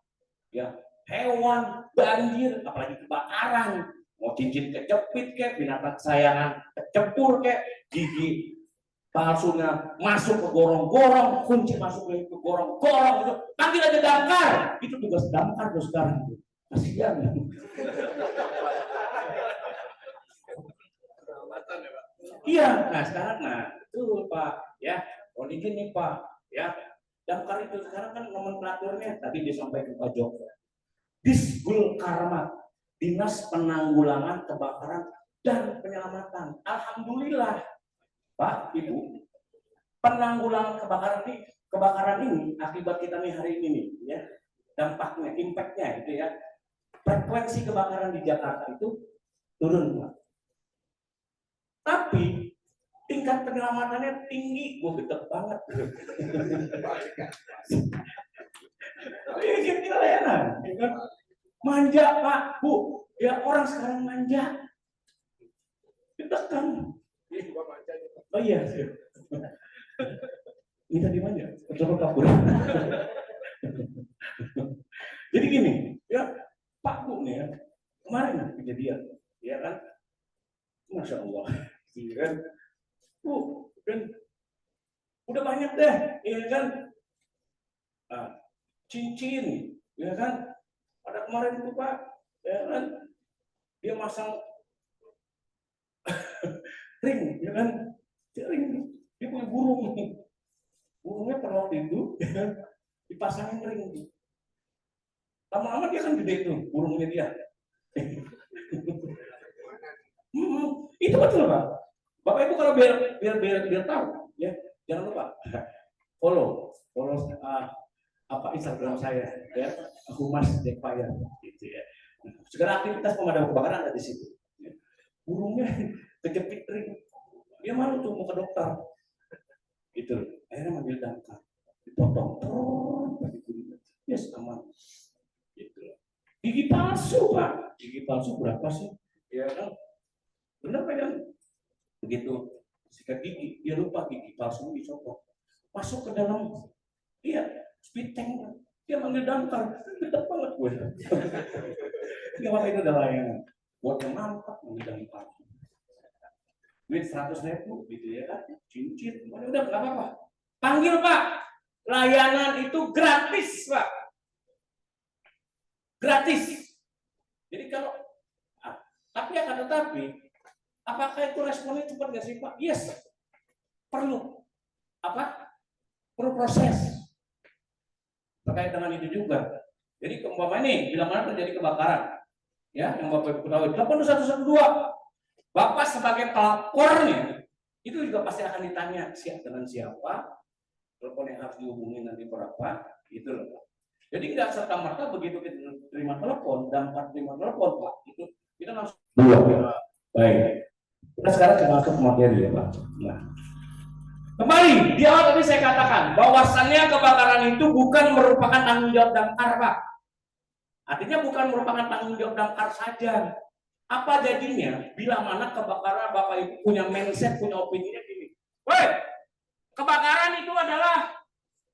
ya, hewan, banjir, apalagi kebakaran, mau cincin kecepit kek, binatang kesayangan kecepur kek, gigi palsunya masuk ke gorong-gorong, kunci masuk ke gorong-gorong, itu panggil aja damkar, itu tugas damkar tuh sekarang, kasihan. Iya, nah sekarang itu Pak, ya, izin nih Pak. Ya, damkar itu sekarang kan nomenklaturnya tadi disampaikan Pak Joko. Disgul Karma, Dinas Penanggulangan Kebakaran dan Penyelamatan. Alhamdulillah, Pak, Ibu, penanggulangan kebakaran ini akibat kita nih hari ini nih, ya, dampaknya, impactnya itu ya, frekuensi kebakaran di Jakarta itu turun, Pak. Tapi tingkat penyelamatannya tinggi, gue gedek banget. Ini layanan, manja Pak, Bu, ya orang sekarang manja, ditekan. Oh iya, minta dimanja, coba kabur. Jadi gini, ya Pak Bu nih ya, kemarin kejadian, ya kan, Masya Allah, kan. Kan udah banyak deh, ya kan, cincin, ya kan, pada kemarin itu Pak, ya kan, dia masang ring, ya kan, ring, dia punya burungnya per waktu itu, ya kan, dipasangin ring, Lama-lama dia kan gede tuh burungnya dia. Itu betul Pak. Bapak Ibu kalau biar tahu ya, jangan lupa follow apa Instagram saya ya, Humas Dekfire gitu ya. Segala aktivitas pemadam kebakaran ada di situ. Burungnya kejepit ring, dia malu tuh mau ke dokter. Gitu. Akhirnya manggil damkar, dipotong, yes aman. Gitu. Gigi palsu Pak, gigi palsu berapa sih? Ya kan, benar kan? Begitu sikat gigi, dia lupa gigi palsu dicopot, masuk ke dalam, iya, speed tank, dia manggil damkar, gede banget gue. Ini apa itu adalah layanan, buat yang mantap manggil damkar. Duit 100.000 gitu ya kan, cincin, udah nggak apa-apa. Panggil Pak, layanan itu gratis Pak, gratis. Jadi kalau, tapi akan tetapi, apakah itu responnya cepat nggak sih Pak? Yes, perlu apa? Perlu proses. Terkait dengan itu juga. Jadi umpama ini bila mana terjadi kebakaran, ya yang Bapak Ibu ketahui, telepon 112. Bapak sebagai pelapornya itu juga pasti akan ditanya dengan siapa, telepon yang harus dihubungi nanti berapa, gitu loh. Jadi tidak serta merta begitu kita terima telepon dan terima telepon Pak, itu kita langsung dua. Baik. Kita sekarang kita masuk materi ya Pak. Nah, kembali di awal tadi saya katakan bahwasannya kebakaran itu bukan merupakan tanggung jawab damkar Pak. Artinya bukan merupakan tanggung jawab damkar saja. Apa jadinya bila mana kebakaran Bapak Ibu punya mindset, punya opininya gini. Woi, kebakaran itu adalah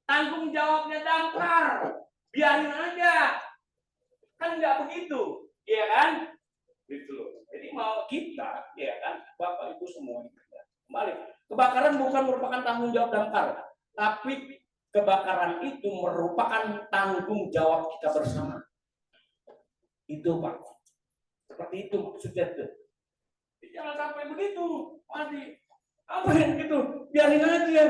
tanggung jawabnya damkar. Biarin aja. Kan nggak begitu, ya kan? Gitu loh. Jadi mau kita, ya kan, Bapak Ibu semua kembali. Kebakaran bukan merupakan tanggung jawab damkar, tapi kebakaran itu merupakan tanggung jawab kita bersama. Itu Pak. Seperti itu maksudnya tuh. Jangan sampai begitu, Adi. Apa yang gitu? Biarin aja.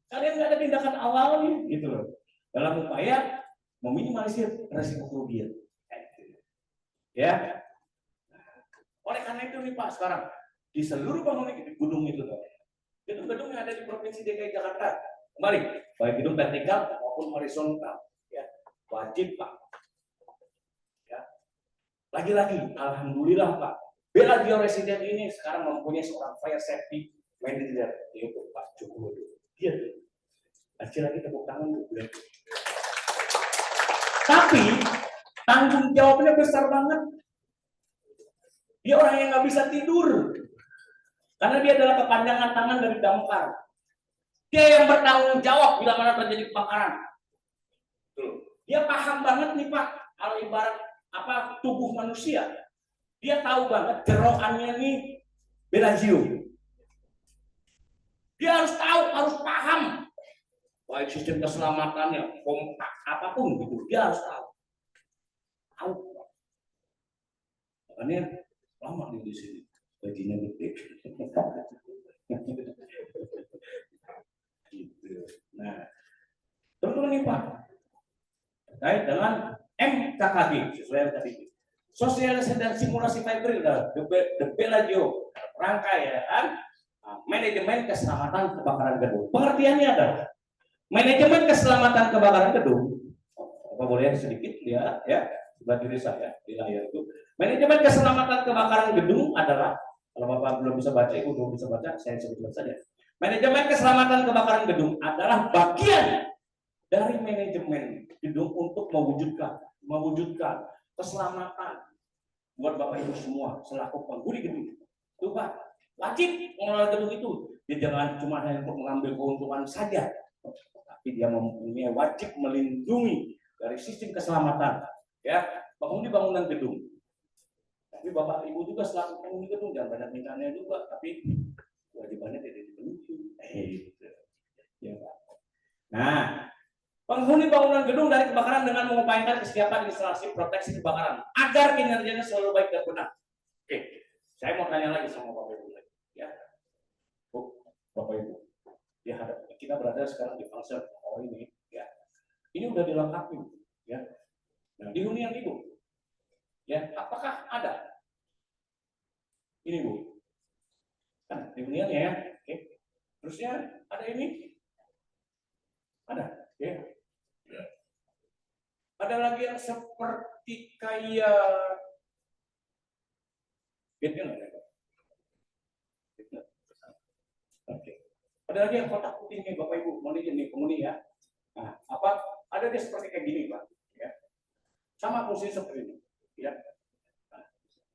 Kalian nggak ada tindakan awalnya, gitu loh. Dalam upaya meminimalisir resiko kerugian. Ya. Oleh karena itu nih Pak, sekarang di seluruh bangunan gedung itu, gedung-gedung yang ada di Provinsi DKI Jakarta, kembali baik gedung vertikal maupun horizontal, ya wajib Pak. Ya. Lagi-lagi, alhamdulillah Pak, Bellagio Resident ini sekarang mempunyai seorang fire safety manager, yaitu Pak Joko Widodo. Dia tuh, kasih lagi tepuk tangan tuh. Tapi tanggung jawabnya besar banget. Dia orang yang nggak bisa tidur, karena dia adalah kepanjangan tangan dari damkar. Dia yang bertanggung jawab bila mana terjadi kebakaran. Dia paham banget nih Pak, kalau ibarat apa tubuh manusia, dia tahu banget jeroannya nih Bellagio. Dia harus tahu, harus paham, baik sistem keselamatannya, kompak apapun gitu, dia harus tahu. Tahu. Makanya lama di sini, gajinya gede. Gitu. Nah, teman-teman nih Pak, terkait dengan MKKG sesuai yang tadi, sosialisasi dan simulasi fiber the Bellagio rangka ya kan, manajemen keselamatan kebakaran gedung. Pengertiannya adalah manajemen keselamatan kebakaran gedung. Apa boleh sedikit lihat ya sebelah kiri saya di layar itu. Manajemen keselamatan kebakaran gedung adalah, kalau Bapak belum bisa baca, Ibu belum bisa baca, saya sebutkan saja. Manajemen keselamatan kebakaran gedung adalah bagian dari manajemen gedung untuk mewujudkan keselamatan buat Bapak Ibu semua selaku penghuni gedung. Itu Pak, wajib mengelola gedung itu. Dia jangan cuma hanya untuk mengambil keuntungan saja, tapi dia mempunyai wajib melindungi dari sistem keselamatan ya penghuni bangunan gedung. Tapi Bapak Ibu juga selaku penghuni gedung jangan banyak mintanya juga, tapi kewajibannya tidak dipenuhi. Ya Pak. Nah, penghuni bangunan gedung dari kebakaran dengan mengupayakan kesiapan instalasi proteksi kebakaran agar kinerjanya selalu baik dan benar. Oke, saya mau tanya lagi sama Bapak Ibu ya. Bapak Ibu, ya kita berada sekarang di fase ini ya. Ini udah dilengkapi ya. Nah, di hunian ibu, ya, apakah ada? Ini bu, kan di huniannya ya, oke. Terusnya ada ini, ada, ya. Ada lagi yang seperti kayak gate-nya nggak ada? Oke. Ada lagi yang kotak putih nih Bapak Ibu, mau nih penghuni ya. Nah, apa? Ada dia seperti kayak gini Pak, ya. Sama fungsinya seperti ini, ya. Nah,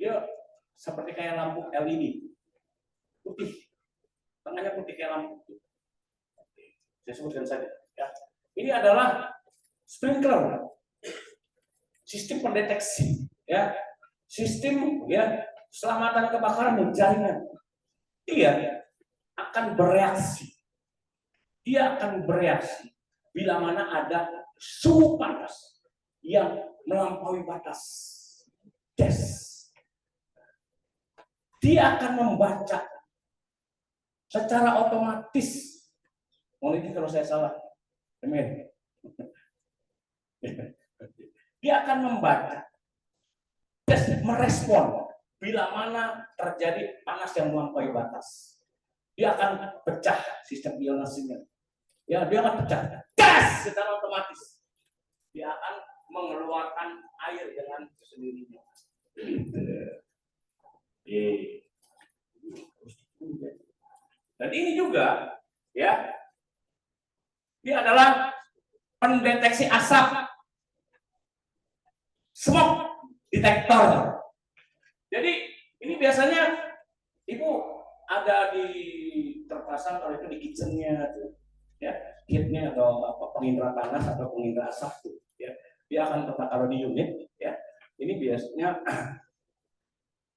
dia seperti kayak lampu LED, putih, tengahnya putih kayak lampu. Saya sebutkan saja, ya. Ini adalah sprinkler, sistem pendeteksi, ya, sistem ya keselamatan kebakaran dan jaringan. Dia akan bereaksi. Dia akan bereaksi bila mana ada suhu panas yang melampaui batas gas. Dia akan membaca secara otomatis. Mohon izin kalau saya salah. Amin. Dia akan membaca, merespon bila mana terjadi panas yang melampaui batas. Dia akan pecah sistem ionasinya. Ya, dia akan pecah gas secara otomatis. Dia akan mengeluarkan air dengan sendirinya. Dan ini juga, ya, dia adalah pendeteksi asap, smoke detector. Jadi ini biasanya ibu ada di terpasang kalau itu di kitchennya, ya, kitnya atau apa pengindra panas atau pengindra asap tuh, ya. Dia akan tetap kalau di unit, ya. Ini biasanya